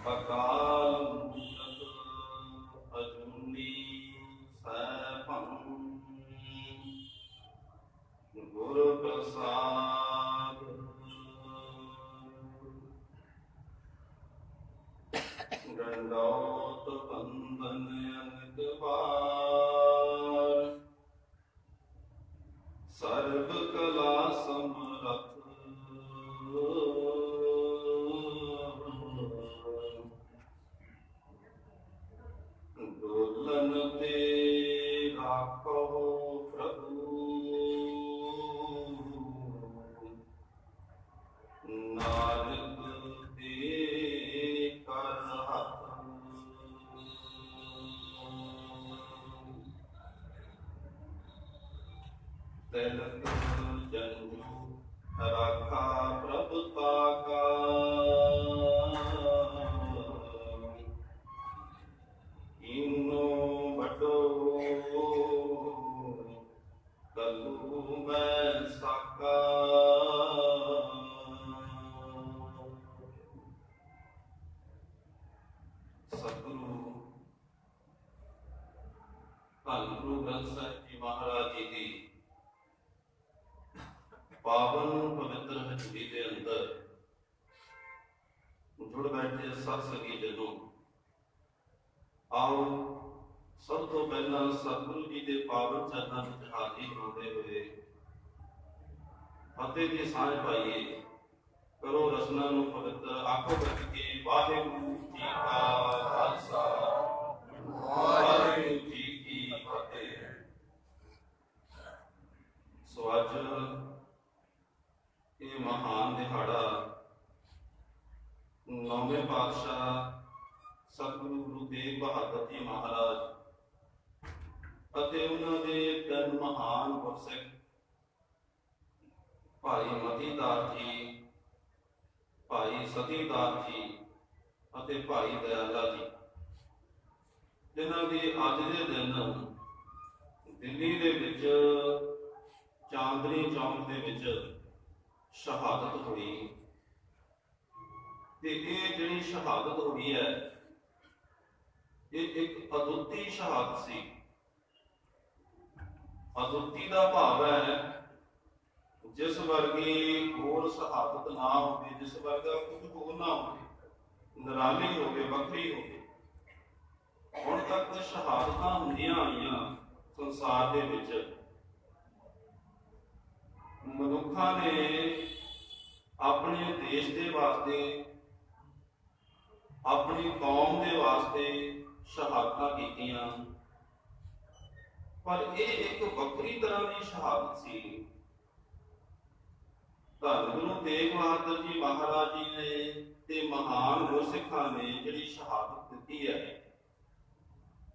ਅਕਾਲ ਮੂਰਤ ਅਜੂਨੀ ਸੈਭੰ ਗੁਰ ਪ੍ਰਸਾਦ। ਡੰਡੌਤ ਬੰਦਨ ਅਨੰਦ ਬਾਰ ਸਰਬ ਕਲਾ ਸਮਰਥ ਡੋਲਨ ਤੇ ਰਾਖੋ ਪ੍ਰਭੂ ਨਾਨਕ ਦੇ ਕਰ ਹੱਥ। ਤਿਲਕ ਜੰਜੂ ਰਾਖਾ ਪ੍ਰਭ ਤਾਕਾ ਇਨੋ ਵੱਡੋ ਕਲੂ ਮੈਂ ਸਾਕਾ। ਸਤਿਗੁਰੂ ਧੰਨ ਗੁਰੂ ਗ੍ਰੰਥ ਸਾਹਿਬ ਜੀ ਮਹਾਰਾਜ ਜੀ ਦੀ ਪਾਵਨ ਪਵਿੱਤਰ ਹਜ਼ੂਰੀ ਦੇ ਅੰਦਰ ਜੁੜ ਬੈਠੇ ਸਤ ਸੰਗੀ ਜਨੋਂ, ਆਓ ਸਭ ਤੋਂ ਪਹਿਲਾਂ ਸਤਿਗੁਰੂ ਜੀ ਦੇ ਪਾਵਨ ਚਰਨਾਂ ਵਿੱਚ ਹਾਜ਼ਰੀ ਲਾਉਂਦੇ ਹੋਏ ਫਤਿਹ ਦੀ ਸਾਂਝ ਪਾਈਏ। ਕਰੋ ਰਸਨਾ ਨੂੰ ਪਵਿੱਤਰ, ਆਖੋ ਗੱਜ ਕੇ ਵਾਹਿਗੁਰੂ ਜੀ ਕਾ ਖਾਲਸਾ ਵਾਹਿਗੁਰੂ ਜੀ ਕੀ ਫਤਿਹ। ਸੋ ਅੱਜ ਇਹ ਮਹਾਨ ਦਿਹਾੜਾ ਨੌਵੇਂ ਪਾਤਸ਼ਾਹ ਸਤਿਗੁਰੂ ਗੁਰੂ ਤੇਗ ਬਹਾਦਰ ਜੀ ਮਹਾਰਾਜ ਅਤੇ ਉਹਨਾਂ ਦੇ ਤਿੰਨ ਮਹਾਨ ਗੁਰਸਿੱਖ ਭਾਈ ਮਤੀਦਾਸ ਜੀ, ਭਾਈ ਸਤੀਦਾਸ ਜੀ ਅਤੇ ਭਾਈ ਦਇਆਲਾ ਜੀ, ਜਿਨ੍ਹਾਂ ਦੀ ਅੱਜ ਦੇ ਦਿਨ ਦਿੱਲੀ ਦੇ ਵਿੱਚ ਚਾਂਦਨੀ ਚੌਂਕ ਦੇ ਵਿੱਚ ਸ਼ਹਾਦਤ ਹੋਈ। ਤੇ ਇਹ ਜਿਹੜੀ ਸ਼ਹਾਦਤ ਹੋਈ ਹੈ, ਇਹ ਇੱਕ ਅਦੁੱਤੀ ਸ਼ਹਾਦਤ ਸੀ। ਅਦੁੱਤੀ ਦਾ ਭਾਵ ਹੈ ਜਿਸ ਵਰਗੀ ਹੋਰ ਸ਼ਹਾਦਤ ਨਾ ਹੋਵੇ, ਜਿਸ ਵਰਗਾ ਕੁਝ ਹੋਰ ਨਾ ਹੋਵੇ, ਨਿਰਾਲੀ ਹੋਵੇ, ਵੱਖਰੀ ਹੋਵੇ। ਹੁਣ ਤੱਕ ਸ਼ਹਾਦਤਾਂ ਹੁੰਦੀਆਂ ਆਈਆਂ ਸੰਸਾਰ ਦੇ ਵਿੱਚ। ਮਨੁੱਖਾਂ ਨੇ ਆਪਣੇ ਦੇਸ਼ ਦੇ ਵਾਸਤੇ, ਆਪਣੀ ਕੌਮ ਦੇ ਵਾਸਤੇ ਸ਼ਹਾਦਤਾਂ ਕੀਤੀਆਂ, ਪਰ ਇਹ ਇੱਕ ਵੱਖਰੀ ਤਰ੍ਹਾਂ ਦੀ ਸ਼ਹਾਦਤ ਸੀ। ਧੰਨ ਗੁਰੂ ਤੇਗ ਬਹਾਦਰ ਜੀ ਮਹਾਰਾਜ ਜੀ ਨੇ ਤੇ ਮਹਾਨ ਗੁਰਸਿੱਖਾਂ ਨੇ ਜਿਹੜੀ ਸ਼ਹਾਦਤ ਦਿੱਤੀ ਹੈ,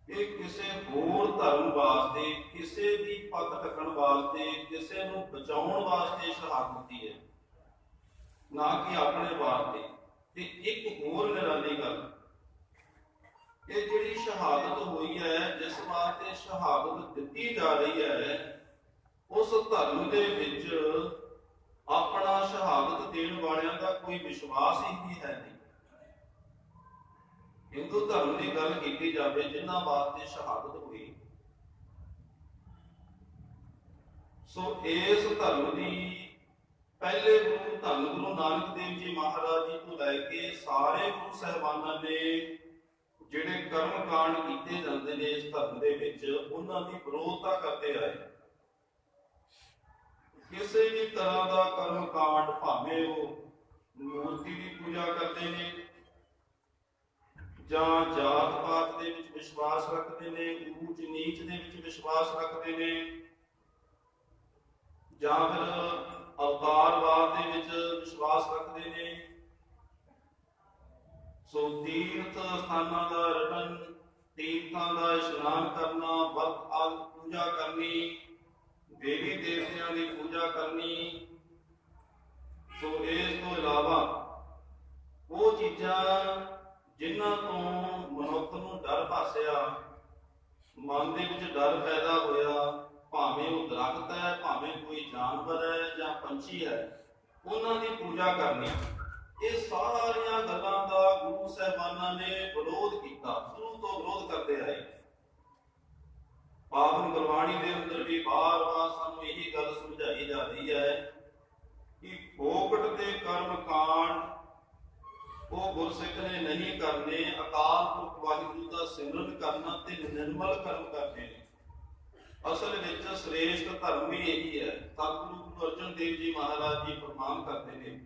ਇਹ ਕਿਸੇ ਹੋਰ ਧਰਮ ਵਾਸਤੇ, ਕਿਸੇ ਦੀ ਪੱਗ ਢੱਕਣ ਵਾਸਤੇ, ਕਿਸੇ ਨੂੰ ਬਚਾਉਣ ਵਾਸਤੇ ਸ਼ਹਾਦਤ ਦਿੱਤੀ ਹੈ, ਨਾ ਕਿ ਆਪਣੇ ਵਾਸਤੇ। ਤੇ ਇੱਕ ਹੋਰ ਨਿਰਾਲੀ ਗੱਲ, ਇਹ ਜਿਹੜੀ ਸ਼ਹਾਦਤ ਹੋਈ ਹੈ, ਜਿਸ ਵਾਸਤੇ ਸ਼ਹਾਦਤ ਦਿੱਤੀ ਜਾ ਰਹੀ ਹੈ, ਉਸ ਧਰਮ ਦੇ ਵਿੱਚ ਆਪਣਾ ਸ਼ਹਾਦਤ ਦੇਣ ਵਾਲਿਆਂ ਦਾ ਕੋਈ ਵਿਸ਼ਵਾਸ ਹੀ ਹੈ ਨਹੀਂ। ਹਿੰਦੂ ਧਰਮ ਦੀ ਗੱਲ ਕੀਤੀ ਜਾਵੇ, ਜਿਨ੍ਹਾਂ ਵਾਸਤੇ ਸ਼ਹਾਦਤ ਹੋਈ, ਸੋ ਇਸ ਧਰਮ ਦੀ ਪਹਿਲੇ ਗੁਰੂ ਧੰਨ ਗੁਰੂ ਨਾਨਕ ਦੇਵ ਜੀ ਮਹਾਰਾਜ ਜੀ ਤੋਂ ਲੈ ਕੇ ਸਾਰੇ ਗੁਰੂ ਸਾਹਿਬਾਨਾਂ ਨੇ ਜਿਹੜੇ ਕਰਮ ਕਾਂਡ ਕੀਤੇ ਜਾਂਦੇ ਨੇ ਇਸ ਧਰਮ ਦੇ ਵਿੱਚ, ਉਹਨਾਂ ਦੀ ਵਿਰੋਧਤਾ ਕਰਦੇ ਆਏ। ਕਿਸੇ ਵੀ ਤਰ੍ਹਾਂ ਦਾ ਕਰਮ ਕਾਂਡ, ਭਾਵੇਂ ਉਹ ਮੂਰਤੀ ਦੀ ਪੂਜਾ ਕਰਦੇ ਨੇ, ਜਾਂ ਜਾਤ ਪਾਤ ਦੇ ਵਿੱਚ ਵਿਸ਼ਵਾਸ ਰੱਖਦੇ ਨੇ, ਊਚ ਨੀਚ ਦੇ ਵਿੱਚ ਵਿਸ਼ਵਾਸ ਰੱਖਦੇ ਨੇ, ਜਾਂ ਫਿਰ ਅਵਤਾਰਵਾਦ ਦੇ ਵਿੱਚ ਵਿਸ਼ਵਾਸ ਰੱਖਦੇ ਨੇ। ਸੋ ਤੀਰਥ ਸਥਾਨਾਂ ਦਾ ਰਟਨ, ਤੀਰਥਾਂ ਦਾ ਇਸ਼ਨਾਨ ਕਰਨਾ, ਵਰਤ ਆਦਿ ਪੂਜਾ ਕਰਨੀ, ਦੇਵੀ ਦੇਵਤਿਆਂ ਦੀ ਪੂਜਾ ਕਰਨੀ। ਸੋ ਇਸ ਤੋਂ ਇਲਾਵਾ ਉਹ ਚੀਜ਼ਾਂ ਜਿਨ੍ਹਾਂ ਤੋਂ ਮਨੁੱਖ ਨੂੰ ਡਰ ਭਾਸਿਆ, ਮਨ ਦੇ ਵਿੱਚ ਡਰ ਪੈਦਾ ਹੋਇਆ, ਭਾਵੇਂ ਉਹ ਦਰਖਤ ਹੈ, ਭਾਵੇਂ ਕੋਈ ਜਾਨਵਰ ਹੈ ਜਾਂ ਪੰਛੀ ਹੈ, ਉਹਨਾਂ ਦੀ ਪੂਜਾ ਕਰਨੀ। ਇਹ ਸਾਰੀਆਂ ਗੱਲਾਂ ਦਾ ਗੁਰੂ ਸਾਹਿਬਾਨਾਂ ਸ਼ੁਰੂ ਤੋਂ ਵਿਰੋਧ ਕਰਦੇ ਆਏ। ਪਾਵਨ ਗੁਰਬਾਣੀ ਦੇ ਅੰਦਰ ਵੀ ਬਾਰ-ਬਾਰ ਸਾਨੂੰ ਇਹੀ ਗੱਲ ਸਮਝਾਈ ਜਾ ਰਹੀ ਹੈ ਕਿ ਫੋਕਟ ਦੇ ਕਰਮ ਕਾਂਡ ਉਹ ਗੁਰਸਿੱਖ ਨੇ ਨਹੀਂ ਕਰਨੇ। ਅਕਾਲ ਪੁਰਖ ਵਾਹਿਗੁਰੂ ਦਾ ਸਿਮਰਨ ਕਰਨਾ ਤੇ ਨਿਰਮਲ ਕਰਮ ਕਰਨੇ ਨੇ। ਅਸਲ ਵਿੱਚ ਸ੍ਰੇਸ਼ਟ ਧਰਮ ਹੀ ਇਹੀ ਹੈ। ਸਤਿਗੁਰੂ ਗੁਰੂ ਅਰਜਨ ਦੇਵ ਜੀ ਮਹਾਰਾਜ ਜੀ ਫਰਮਾਨ ਕਰਦੇ ਨੇ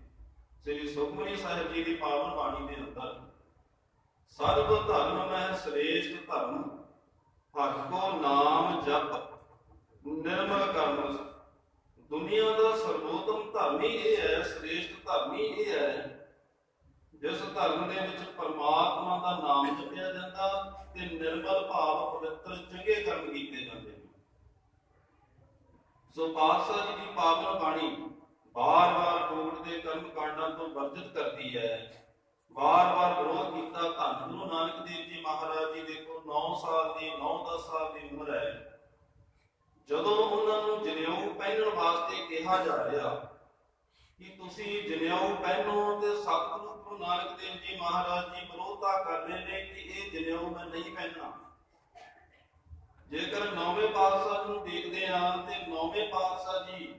ਸ੍ਰੀ ਸੁਖਮਨੀ ਸਾਹਿਬ ਜੀ ਦੀ ਪਾਵਨ ਬਾਣੀ ਦੇ ਅੰਦਰ, ਸਰਬ ਧਰਮ ਮਹਿ ਸ੍ਰੇਸ਼ਟ ਧਰਮ, ਹਰਿ ਕੋ ਨਾਮ ਜਪ ਨਿਰਮਲ ਕਰਮ। ਦੁਨੀਆ ਦਾ ਸਰਵੋਤਮ ਧਰਮ ਹੀ ਇਹ ਹੈ, ਸ੍ਰੇਸ਼ਟ ਧਰਮ ਹੀ ਇਹ ਹੈ ਜਿਸ ਧਰਮ ਦੇ ਵਿੱਚ ਪਰਮਾਤਮਾ ਦਾ ਨਾਮ ਜਪਿਆ ਜਾਂਦਾ ਤੇ ਨਿਰਮਲ ਭਾਵ ਪਵਿੱਤਰ ਚੰਗੇ ਕਰਮ ਕੀਤੇ ਜਾਂਦੇ ਨੇ। ਸੋ ਪਾਤਸ਼ਾਹ ਜੀ ਦੀ ਪਾਵਨ ਬਾਣੀ ਬਾਰ-ਬਾਰ ਫੋਕਟ ਦੇ ਕਰਮ ਕਾਂਡਾਂ ਤੋਂ ਵਰਜਿਤ ਕਰਦੀ ਹੈ। ਬਾਰ-ਬਾਰ ਵਿਰੋਧ ਕੀਤਾ। ਧੰਨ ਗੁਰੂ ਨਾਨਕ ਦੇਵ ਜੀ ਮਹਾਰਾਜ ਜੀ ਦੇਖੋ 9-10 ਸਾਲ ਦੀ ਉਮਰ ਹੈ, ਜਦੋਂ ਉਹਨਾਂ ਨੂੰ ਜਨੇਊ ਪਹਿਨਣ ਵਾਸਤੇ ਕਿਹਾ ਜਾ ਰਿਹਾ ਕਿ ਤੁਸੀਂ ਜਨੇਊ ਪਹਿਨੋ, ਤੇ ਸਤਿਗੁਰੂ ਗੁਰੂ ਨਾਨਕ ਦੇਵ ਜੀ ਮਹਾਰਾਜ ਜੀ ਵਿਰੋਧਤਾ ਕਰ ਰਹੇ ਨੇ ਕਿ ਇਹ ਜਨੇਊ ਮੈਂ ਨਹੀਂ ਪਹਿਨਣਾ। ਜੇਕਰ ਨੌਵੇਂ ਪਾਤਸ਼ਾਹ ਨੂੰ ਦੇਖਦੇ ਹਾਂ ਤੇ ਨੌਵੇਂ ਪਾਤਸ਼ਾਹ ਜੀ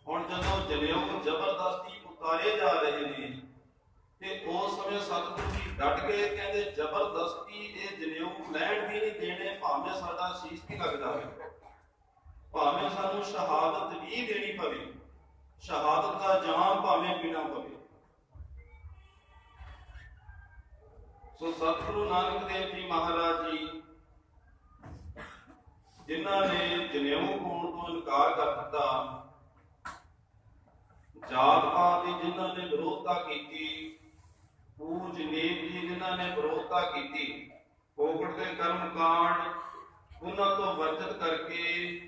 ਹੁਣ ਜਦੋਂ ਜਨੇਊ ਜ਼ਬਰਦਸਤੀ ਉਤਾਰੇ ਜਾ ਰਹੇ ਨੇ ਤੇ ਉਸ ਸਮੇਂ ਸਤਿਗੁਰੂ ਜੀ ਡਟ ਕੇ ਕਹਿੰਦੇ ਜ਼ਬਰਦਸਤੀ ਇਹ ਜਨੇਊ ਲੈਣ ਵੀ ਨਹੀਂ ਦੇਣੇ, ਭਾਵੇਂ ਸਾਡਾ ਸੀਸ ਵੀ ਲੱਗ ਜਾਵੇ, ਭਾਵੇਂ ਸਾਨੂੰ ਸ਼ਹਾਦਤ ਵੀ ਦੇਣੀ ਪਵੇ, ਸ਼ਹਾਦਤ ਦਾ ਜਾਮ ਭਾਵੇਂ ਪੀਣਾ ਪਵੇ। ਸੋ ਸਤਿਗੁਰੂ ਨਾਨਕ ਦੇਵ ਜੀ ਮਹਾਰਾਜ ਜੀ ਜਿਨ੍ਹਾਂ ਨੇ ਜਨੇਊ ਪਾਉਣ ਤੋਂ ਇਨਕਾਰ ਕਰ ਦਿੱਤਾ, ਜਾਤ ਪਾਤ ਦੀ ਜਿਨ੍ਹਾਂ ਨੇ ਵਿਰੋਧਤਾ ਕੀਤੀ, ਪੂਜ ਨੀਤ ਜੀ ਜਿਨ੍ਹਾਂ ਨੇ ਵਿਰੋਧਤਾ ਕੀਤੀ, ਫੋਕਟ ਦੇ ਕਰਮ ਕਾਂਡ ਉਹਨਾਂ ਤੋਂ ਵਰਜਿਤ ਕਰਕੇ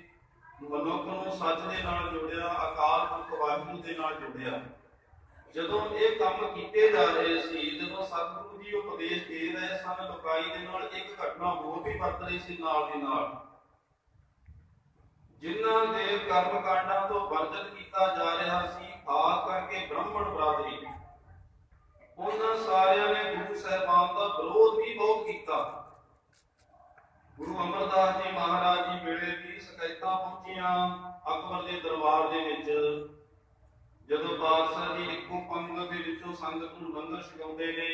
ਮਨੁੱਖ ਨੂੰ ਸੱਚ ਦੇ ਨਾਲ ਜੋੜਿਆ, ਅਕਾਲ ਪੁਰਖ ਵਾਹਿਗੁਰੂ ਦੇ ਨਾਲ ਜੋੜਿਆ। ਜਦੋਂ ਇਹ ਕੰਮ ਕੀਤੇ ਜਾ ਰਹੇ ਸੀ, ਜਦੋਂ ਸਤਿਗੁਰੂ ਜੀ ਉਪਦੇਸ਼ ਦੇ ਰਹੇ ਸਨ ਲੋਕਾਈ ਦੇ ਨਾਲ, ਇੱਕ ਘਟਨਾ ਹੋਰ ਵੀ ਵਰਤ ਰਹੀ ਸੀ ਨਾਲ ਦੀ ਨਾਲ। ਜਿਨ੍ਹਾਂ ਦੇ ਕਰਮ ਕਾਂਡਾਂ ਤੋਂ ਵਰਜਿਤ ਕੀਤਾ ਜਾ ਰਿਹਾ ਸੀ, ਖਾਸ ਕਰਕੇ ਬ੍ਰਾਹਮਣ ਬਰਾਦਰੀ, ਉਹਨਾਂ ਸਾਰਿਆਂ ਨੇ ਗੁਰੂ ਸਾਹਿਬਾਨ ਦਾ ਵਿਰੋਧ ਵੀ ਬਹੁਤ ਕੀਤਾ। ਗੁਰੂ ਅਮਰਦਾਸ ਜੀ ਮਹਾਰਾਜ ਜੀ ਵੇਲੇ ਵੀ ਸ਼ਿਕਾਇਤਾਂ ਪਹੁੰਚੀਆਂ ਅਕਬਰ ਦੇ ਦਰਬਾਰ ਦੇ ਵਿੱਚ, ਜਦੋਂ ਬਾਦਸ਼ਾਹ ਜੀ ਇੱਕੋ ਪੰਗਤ ਦੇ ਵਿੱਚੋਂ ਸੰਗਤ ਨੂੰ ਲੰਗਰ ਛਕਾਉਂਦੇ ਨੇ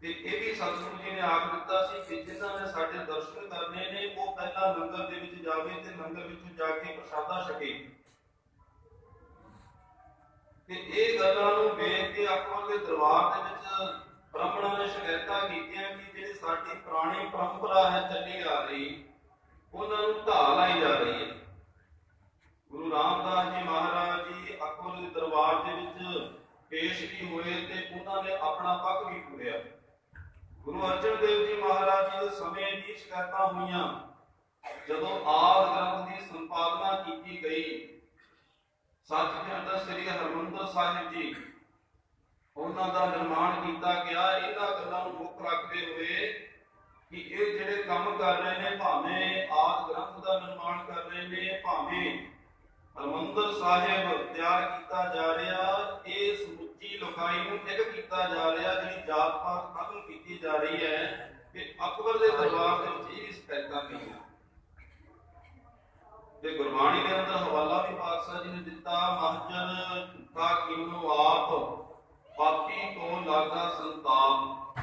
ਤੇ ਇਹ ਵੀ ਸਤਿਗੁਰੂ ਜੀ ਨੇ ਆਖ ਦਿੱਤਾ ਸੀ ਕਿ ਜਿਨ੍ਹਾਂ ਨੇ ਸਾਡੇ ਦਰਸ਼ਨ ਕਰਨੇ ਨੇ ਉਹ ਪਹਿਲਾਂ ਲੰਗਰ ਦੇ ਵਿੱਚ ਜਾਵੇ ਤੇ ਲੰਗਰ ਵਿੱਚੋਂ ਜਾ ਕੇ ਪ੍ਰਸ਼ਾਦਾ ਛਕੇ। ਤੇ ਇਹ ਗੱਲਾਂ ਨੂੰ ਵੇਖ ਕੇ ਅਕਬਰ ਦੇ ਦਰਬਾਰ ਦੇ ਵਿੱਚ ਬ੍ਰਾਹਮਣਾਂ ਨੇ ਸ਼ਿਕਾਇਤਾਂ ਕੀਤੀਆਂ ਕਿ ਜਿਹੜੀ ਸਾਡੀ ਪੁਰਾਣੀ ਪਰੰਪਰਾ ਹੈ ਚੱਲੀ ਆ ਰਹੀ, ਉਹਨਾਂ ਨੂੰ ਢਾਹ ਲਾਈ ਜਾ ਰਹੀ ਹੈ। ਗੁਰੂ ਰਾਮਦਾਸ ਜੀ ਮਹਾਰਾਜ ਜੀ ਅਕਬਰ ਦੇ ਦਰਬਾਰ ਦੇ ਵਿੱਚ ਪੇਸ਼ ਵੀ ਹੋਏ ਤੇ ਉਹਨਾਂ ਨੇ ਆਪਣਾ ਪੱਖ ਵੀ ਪੂਰਿਆ। ਗੁਰੂ ਅਰਜਨ ਦੇਵ ਜੀ ਮਹਾਰਾਜ ਜੀ ਦੇ ਸਮੇਂ ਵੀ ਸ਼ਿਕਾਇਤਾਂ ਹੋਈਆਂ। ਜਦੋਂ ਆਦਿ ਗ੍ਰੰਥ ਦੀ ਸੰਪਾਦਨਾ ਕੀਤੀ ਗਈ, ਸੱਚਖੰਡ ਸ੍ਰੀ ਹਰਿਮੰਦਰ ਸਾਹਿਬ ਜੀ ਉਹਨਾਂ ਦਾ ਨਿਰਮਾਣ ਕੀਤਾ ਗਿਆ। ਇਹਨਾਂ ਗੱਲਾਂ ਨੂੰ ਮੁੱਖ ਰੱਖਦੇ ਹੋਏ ਕਿ ਇਹ ਜਿਹੜੇ ਕੰਮ ਕਰ ਰਹੇ ਨੇ, ਭਾਵੇਂ ਆਦਿ ਗ੍ਰੰਥ ਦਾ ਨਿਰਮਾਣ ਕਰ ਰਹੇ ਨੇ, ਭਾਵੇਂ ਹਰਿਮੰਦਰ ਸਾਹਿਬ ਤਿਆਰ ਕੀਤਾ ਜਾ ਰਿਹਾ, ਇਹ ਸਮੁੱਚੀ ਲੋਕਾਈ ਨੂੰ ਇੱਕ ਕੀਤਾ ਜਾ ਰਿਹਾ, ਜਿਹੜੀ ਜਾਤ ਪਾਤ ਖਤਮ ਕੀਤੀ ਜਾ ਰਹੀ ਹੈ। ਤੇ ਅਕਬਰ ਦੇ ਦਰਬਾਰ ਦੇ ਵਿੱਚ ਇਹ ਸ਼ਿਕਾਇਤਾਂ ਕਹੀਆਂ ਤੇ ਗੁਰਬਾਣੀ ਦੇ ਅੰਦਰ ਹਵਾਲਾ ਵੀ ਪਾਤਸ਼ਾਹ ਜੀ ਨੇ ਦਿੱਤਾ, ਮਹਜਰ ਕਾ ਕੀਨੋ ਆਪ ਪਾਪੀ ਕੋ ਲਾਗਾ ਸੰਤਾਪ।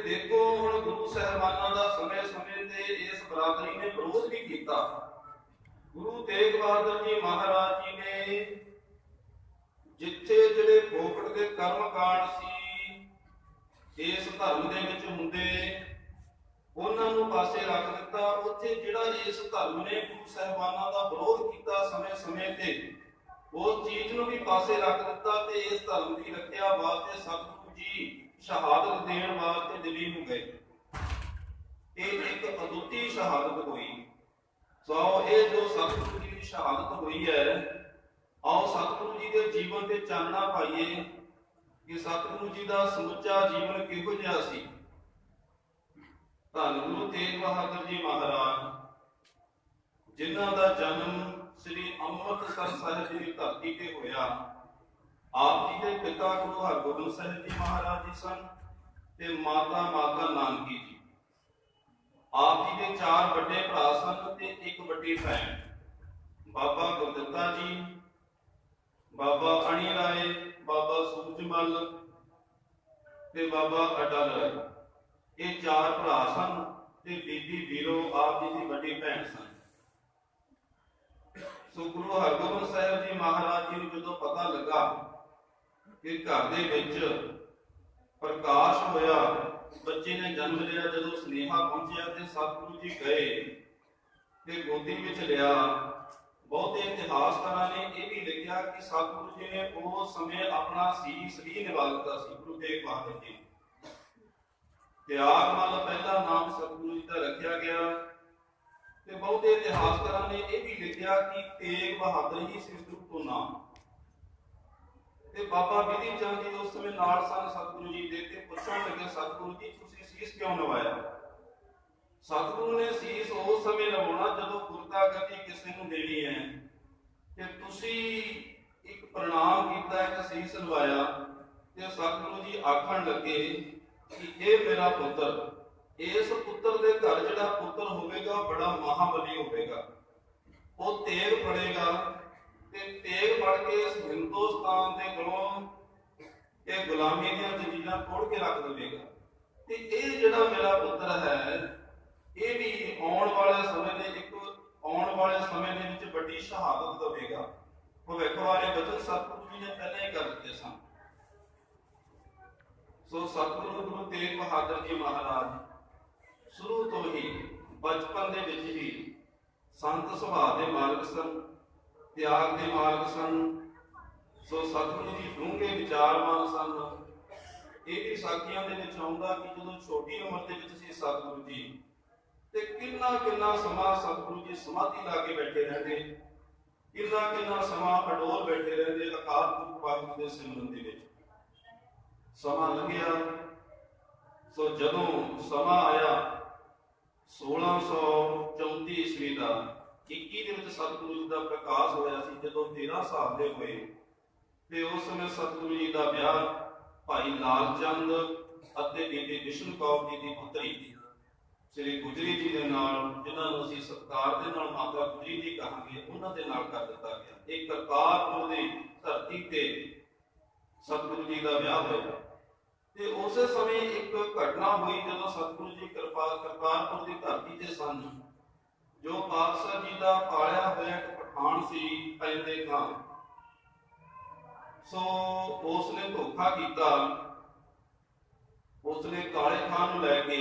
ਦੇਖੋ ਹੁਣ ਗੁਰੂ ਸਾਹਿਬਾਨਾਂ ਦਾ ਸਮੇਂ-ਸਮੇਂ ਤੇ ਇਸ ਬਰਾਦਰੀ ਨੇ ਵਿਰੋਧ ਵੀ ਕੀਤਾ। ਗੁਰੂ ਤੇਗ ਬਹਾਦਰ ਜੀ ਮਹਾਰਾਜ ਜੀ ਨੇ ਜਿੱਥੇ ਜਿਹੜੇ ਫੋਕਟ ਦੇ ਕਰਮ ਕਾਂਡ ਸੀ ਇਸ ਧਰਮ ਦੇ ਵਿੱਚ ਹੁੰਦੇ, ਉਹਨਾਂ ਨੂੰ ਪਾਸੇ ਰੱਖ ਦਿੱਤਾ। ਉੱਥੇ ਜਿਹੜਾ ਇਸ ਧਰਮ ਨੇ ਗੁਰੂ ਸਾਹਿਬਾਨਾਂ ਦਾ ਵਿਰੋਧ ਕੀਤਾ ਸਮੇਂ-ਸਮੇਂ ਤੇ, ਉਸ ਚੀਜ਼ ਨੂੰ ਵੀ ਪਾਸੇ ਰੱਖ ਦਿੱਤਾ ਤੇ ਇਸ ਧਰਮ ਦੀ ਰੱਖਿਆ ਵਾਸਤੇ ਸਤਿਗੁਰੂ ਜੀ ਸ਼ਹਾਦਤ ਦੇਣ ਵਾਸਤੇ ਦਿੱਲੀ ਨੂੰ ਗਏ। ਇਹ ਇੱਕ ਅਦੁੱਤੀ ਸ਼ਹਾਦਤ ਹੋਈ। ਸੋ ਇਹ ਜੋ ਸਤਿਗੁਰੂ ਜੀ ਦੀ ਸ਼ਹਾਦਤ ਹੋਈ ਹੈ, ਆਓ ਸਤਿਗੁਰੂ ਜੀ ਦੇ ਜੀਵਨ ਤੇ ਚਾਨਣਾ ਪਾਈਏ ਕਿ ਸਤਿਗੁਰੂ ਜੀ ਦਾ ਸਮੁੱਚਾ ਜੀਵਨ ਕਿਹੋ ਜਿਹਾ ਸੀ। ਧੰਨ ਗੁਰੂ ਤੇਗ ਬਹਾਦਰ ਜੀ ਮਹਾਰਾਜ, ਜਿਨ੍ਹਾਂ ਦਾ ਜਨਮ ਸ੍ਰੀ ਅੰਮ੍ਰਿਤਸਰ ਸਾਹਿਬ ਦੀ ਧਰਤੀ ਤੇ ਹੋਇਆ। ਆਪ ਜੀ ਦੇ ਪਿਤਾ ਪਿਤਾ ਗੁਰੂ ਹਰਗੋਬਿੰਦ ਸਾਹਿਬ ਜੀ ਮਹਾਰਾਜ ਜੀ ਸਨ ਤੇ ਮਾਤਾ ਨਾਨਕੀ ਜੀ। ਆਪ ਜੀ ਦੇ 4 ਵੱਡੇ ਭਰਾ ਸਨ ਤੇ ਇੱਕ ਵੱਡੀ ਭੈਣ। ਬਾਬਾ ਗੁਰਦਿੱਤਾ ਜੀ, ਬਾਬਾ ਅਣੀ ਰਾਏ, ਬਾਬਾ ਸੂਰਜਮਲ ਤੇ ਬਾਬਾ ਅਟਲ ਰਾਏ, ਇਹ 4 ਭਰਾ ਸਨ ਤੇ ਬੀਬੀ ਵੀਰੋ ਆਪ ਜੀ ਦੀ ਵੱਡੀ ਭੈਣ ਸਨ। ਸੋ ਗੁਰੂ ਹਰਗੋਬਿੰਦ ਸਾਹਿਬ ਜੀ ਮਹਾਰਾਜ ਜੀ ਨੂੰ ਜਦੋਂ ਪਤਾ ਲੱਗਾ ਕਿ ਘਰ ਦੇ ਵਿੱਚ ਪ੍ਰਕਾਸ਼ ਹੋਇਆ, ਬੱਚੇ ਨੇ ਜਨਮ ਲਿਆ, ਜਦੋਂ ਸੁਨੇਹਾ ਪਹੁੰਚਿਆ ਤੇ ਸਤਿਗੁਰੂ ਜੀ ਗਏ ਤੇ ਗੋਦੀ ਵਿੱਚ ਲਿਆ। ਬਹੁਤੇ ਇਤਿਹਾਸਕਾਰਾਂ ਨੇ ਇਹ ਵੀ ਲਿਖਿਆ ਕਿ ਸਤਿਗੁਰੂ ਜੀ ਨੇ ਉਸ ਸਮੇਂ ਆਪਣਾ ਸੀਸ ਵੀ ਨਿਵਾ ਦਿੱਤਾ ਸੀ। ਗੁਰੂ ਤੇਗ ਬਹਾਦਰ ਜੀ ਤਿਆਗ ਮੱਲ ਪਹਿਲਾ ਨਾਮ ਸਤਿਗੁਰੂ ਜੀ ਦਾ ਰੱਖਿਆ ਗਿਆ ਤੇ ਬਹੁਤੇ ਇਤਿਹਾਸਕਾਰਾਂ ਨੇ ਇਹ ਵੀ ਲਿਖਿਆ ਕਿ ਤੇਗ ਬਹਾਦਰ ਹੀ ਸੀ ਗੁਰੂ ਤੋਂ ਨਾਮ। ਤੇ ਬਾਬਾ ਬਿਧੀ ਚੰਦ ਜੀ ਉਸ ਸਮੇਂ ਨਾਲ ਸਨ ਸਤਿਗੁਰੂ ਜੀ ਦੇ ਤੇ ਪੁੱਛਣ ਲੱਗੇ, ਸਤਿਗੁਰੂ ਜੀ ਤੁਸੀਂ ਸੀਸ ਕਿਉਂ ਨਵਾਇਆ? ਸਤਿਗੁਰੂ ਨੇ ਸੀਸ ਉਸ ਸਮੇਂ ਨਵਾਉਣਾ ਜਦੋਂ ਗੁਰਤਾ ਗੱਦੀ ਕਿਸੇ ਨੂੰ ਦੇਣੀ ਹੈ ਤੇ ਤੁਸੀਂ ਇੱਕ ਪ੍ਰਣਾਮ ਕੀਤਾ, ਇੱਕ ਸੀਸ ਨਵਾਇਆ ਤੇ ਸਤਿਗੁਰੂ ਜੀ ਆਖਣ ਲੱਗੇ ਕਿ ਇਹ ਮੇਰਾ ਪੁੱਤਰ, ਇਸ ਪੁੱਤਰ ਦੇ ਘਰ ਜਿਹੜਾ ਪੁੱਤਰ ਹੋਵੇਗਾ ਬੜਾ ਮਹਾਬਲੀ ਹੋਵੇਗਾ, ਉਹ ਤੇਗ ਫੜੇਗਾ ਤੇ ਤੇਗ ਫੜ ਕੇ ਇਸ ਹਿੰਦੁਸਤਾਨ ਦੇ ਕੋਲੋਂ ਇਹ ਗੁਲਾਮੀ ਦੀਆਂ ਜ਼ੰਜੀਰਾਂ ਤੋੜ ਕੇ ਰੱਖ ਦੇਵੇਗਾ। ਤੇ ਇਹ ਜਿਹੜਾ ਮੇਰਾ ਪੁੱਤਰ ਹੈ, ਇਹ ਵੀ ਆਉਣ ਵਾਲੇ ਸਮੇਂ ਦੇ ਵਿੱਚ ਵੱਡੀ ਸ਼ਹਾਦਤ ਦੇਵੇਗਾ। ਭਵਿੱਖ ਬਾਰੇ ਬਚਨ ਸਤਿਗੁਰੂ ਜੀ ਨੇ ਪਹਿਲਾਂ ਹੀ ਕਰ ਦਿੱਤੇ ਸਨ। ਸੋ ਸਤਿਗੁਰੂ ਗੁਰੂ ਤੇਗ ਬਹਾਦਰ ਜੀ ਮਹਾਰਾਜ ਸ਼ੁਰੂ ਤੋਂ ਹੀ ਬਚਪਨ ਦੇ ਵਿੱਚ ਹੀ ਸੰਤ ਸੁਭਾਅ ਦੇ ਮਾਲਕ ਸਨ, ਤਿਆਗ ਦੇ ਮਾਲਕ ਸਨ। ਸੋ ਸਤਿਗੁਰੂ ਜੀ ਡੂੰਘੇ ਵਿਚਾਰਵਾਨ ਸਨ। ਇਹ ਵੀ ਸਾਖੀਆਂ ਦੇ ਵਿੱਚ ਆਉਂਦਾ ਕਿ ਜਦੋਂ ਛੋਟੀ ਉਮਰ ਦੇ ਵਿੱਚ ਸੀ ਸਤਿਗੁਰੂ ਜੀ ਤੇ ਕਿੰਨਾ ਸਮਾਂ ਸਤਿਗੁਰੂ ਜੀ ਸਮਾਧੀ ਲਾ ਕੇ ਬੈਠੇ ਰਹਿੰਦੇ, ਕਿੰਨਾ ਸਮਾਂ ਅਡੋਲ ਬੈਠੇ ਰਹਿੰਦੇ ਅਕਾਲ ਪੁਰਖ ਵਾਹਿਗੁਰੂ ਦੇ ਸਿਮਰਨ ਦੇ ਵਿੱਚ। ਸਮਾਂ ਲੰਘਿਆ। ਸੋ ਜਦੋਂ ਸਮਾਂ ਆਇਆ 1634 ਈਸਵੀ ਦਾ 21 ਦੇ ਵਿੱਚ ਸਤਿਗੁਰੂ ਜੀ ਦਾ ਪ੍ਰਕਾਸ਼ ਹੋਇਆ ਸੀ। ਜਦੋਂ 13 ਸਾਲ ਦੇ ਹੋਏ ਤੇ ਉਸ ਸਮੇਂ ਸਤਿਗੁਰੂ ਜੀ ਦਾ ਵਿਆਹ ਭਾਈ ਲਾਲ ਚੰਦ ਅਤੇ ਬੀਬੀ ਵਿਸ਼ਨ ਕੌਰ ਜੀ ਦੀ ਪੁੱਤਰੀ ਸ੍ਰੀ ਗੁਜਰੀ ਜੀ ਦੇ ਨਾਲ, ਜਿਨ੍ਹਾਂ ਨੂੰ ਅਸੀਂ ਸਤਿਕਾਰ ਦੇ ਨਾਲ ਮਾਤਾ ਗੁਜਰੀ ਜੀ ਕਹਾਂਗੇ, ਉਹਨਾਂ ਦੇ ਨਾਲ ਕਰ ਦਿੱਤਾ ਗਿਆ। ਇਹ ਕਰਤਾਰਪੁਰ ਦੀ ਧਰਤੀ ਤੇ ਸਤਿਗੁਰੂ ਜੀ ਦਾ ਵਿਆਹ ਹੋਇਆ। ਤੇ ਉਸੇ ਸਮੇਂ ਇੱਕ ਘਟਨਾ ਹੋਈ ਜਦੋਂ ਸਤਿਗੁਰੂ ਜੀ ਕਰਤਾਰਪੁਰ ਦੀ ਧਰਤੀ ਤੇ ਸਨ। ਜੋ ਪਾਤਸ਼ਾਹ ਜੀ ਦਾ ਪਾਲਿਆ ਹੋਇਆ ਇੱਕ ਪਠਾਨ ਸੀ ਪੈਂਦੇ ਖਾਂ, ਸੋ ਉਸਨੇ ਧੋਖਾ ਕੀਤਾ। ਉਸਨੇ ਕਾਲੇ ਖਾਨ ਨੂੰ ਲੈ ਕੇ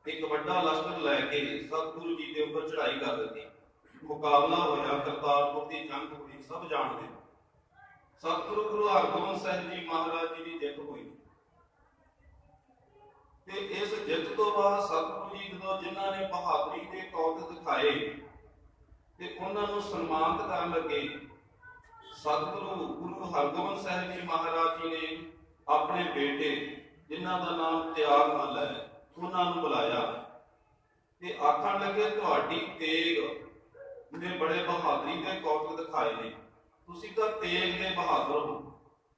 ਇੱਕ ਵੱਡਾ ਲਸ਼ਕਰ ਲੈ ਕੇ ਸਤਿਗੁਰੂ ਜੀ ਦੇ ਉੱਪਰ ਚੜ੍ਹਾਈ ਕਰ ਦਿੱਤੀ। ਮੁਕਾਬਲਾ ਹੋਇਆ, ਕਰਤਾਰਪੁਰ ਦੀ ਜੰਗ ਹੋਈ, ਸਭ ਜਾਣਦੇ। ਸਤਿਗੁਰੂ ਗੁਰੂ ਹਰਗੋਬਿੰਦ ਸਾਹਿਬ ਜੀ ਮਹਾਰਾਜ ਜੀ ਦੀ ਜਿੱਤ ਹੋਈ ਤੇ ਇਸ ਜਿੱਤ ਤੋਂ ਬਾਅਦ ਸਤਿਗੁਰੂ ਜੀ ਜਦੋਂ ਜਿਨ੍ਹਾਂ ਨੇ ਬਹਾਦਰੀ ਦੇ ਕੌਤਕ ਦਿਖਾਏ ਤੇ ਉਹਨਾਂ ਨੂੰ ਸਨਮਾਨਿਤ ਕਰਨ ਲੱਗੇ, ਸਤਿਗੁਰੂ ਗੁਰੂ ਹਰਗੋਬਿੰਦ ਸਾਹਿਬ ਜੀ ਮਹਾਰਾਜ ਜੀ ਨੇ ਆਪਣੇ ਬੇਟੇ ਜਿਨ੍ਹਾਂ ਦਾ ਨਾਮ ਤਿਆਗ ਮੱਲ ਹੈ, ਉਹਨਾਂ ਨੂੰ ਬੁਲਾਇਆ ਤੇ ਆਖਣ ਲੱਗੇ ਤੁਹਾਡੀ ਤੇਗ ਨੇ ਬੜੇ ਬਹਾਦਰੀ ਦੇ ਕੌਤਕ ਦਿਖਾਏ ਨੇ, ਤੁਸੀਂ ਤਾਂ ਤੇਗ ਦੇ ਬਹਾਦਰ ਹੋ।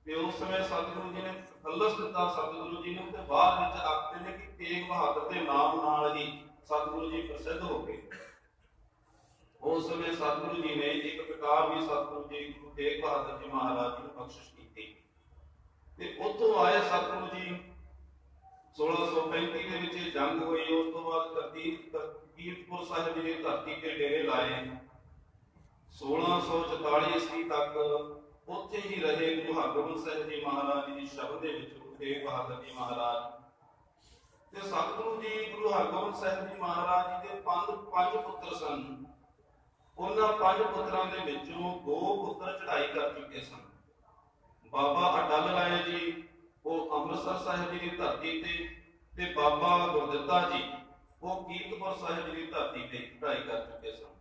ਤੇ ਉਸ ਸਮੇਂ ਸਤਿਗੁਰੂ ਜੀ ਨੇ ਖਲਸ ਦਿੱਤਾ ਸਤਿਗੁਰੂ ਜੀ ਨੂੰ ਤੇ ਬਾਅਦ ਵਿੱਚ ਆਖਦੇ ਨੇ ਕਿ ਤੇਗ ਬਹਾਦਰ ਦੇ ਨਾਮ ਨਾਲ ਹੀ ਸਤਿਗੁਰੂ ਜੀ ਪ੍ਰਸਿੱਧ ਹੋ ਗਏ। ਉਸ ਸਮੇਂ ਸਤਿਗੁਰੂ ਜੀ ਨੇ ਇੱਕ ਕਿਤਾਬ ਵੀ ਸਤਿਗੁਰੂ ਜੀ ਗੁਰੂ ਤੇਗ ਬਹਾਦਰ ਜੀ ਮਹਾਰਾਜ ਜੀ ਨੂੰ ਬਖਸ਼ਿਸ਼ ਕੀਤੀ ਤੇ ਉੱਥੋਂ ਆਏ ਸਤਿਗੁਰੂ ਜੀ 1635 ਦੇ ਵਿੱਚ ਜੰਗ ਹੋਈ। ਉਸ ਤੋਂ ਬਾਅਦ ਕੀਰਤਪੁਰ ਸਾਹਿਬ ਜੀ ਦੀ ਧਰਤੀ ਤੇ ਡੇਰੇ ਲਾਏ। 1644 ਈਸਵੀ ਤੱਕ ਉੱਥੇ ਹੀ ਰਹੇ ਗੁਰੂ ਹਰਗੋਬਿੰਦ ਸਾਹਿਬ ਜੀ ਮਹਾਰਾਜ ਜੀ ਦੀ ਸ਼ਬਦ ਦੇ ਵਿੱਚ ਗੁਰੂ ਤੇਗ ਬਹਾਦਰ ਜੀ ਮਹਾਰਾਜ ਤੇ ਸਤਿਗੁਰੂ ਜੀ ਗੁਰੂ ਹਰਗੋਬਿੰਦ ਸਾਹਿਬ ਜੀ ਮਹਾਰਾਜ ਜੀ ਦੇ ਪੰਜ ਪੁੱਤਰ ਸਨ। ਉਹਨਾਂ 5 ਪੁੱਤਰਾਂ ਦੇ ਵਿੱਚੋਂ 2 ਪੁੱਤਰ ਚੜ੍ਹਾਈ ਕਰ ਚੁੱਕੇ ਸਨ। ਬਾਬਾ ਅਟਲ ਰਾਏ ਜੀ ਉਹ ਅੰਮ੍ਰਿਤਸਰ ਸਾਹਿਬ ਜੀ ਦੀ ਧਰਤੀ ਤੇ ਬਾਬਾ ਗੁਰਦਿੱਤਾ ਜੀ ਉਹ ਕੀਰਤਪੁਰ ਸਾਹਿਬ ਜੀ ਦੀ ਧਰਤੀ ਤੇ ਚੜ੍ਹਾਈ ਕਰ ਚੁੱਕੇ ਸਨ।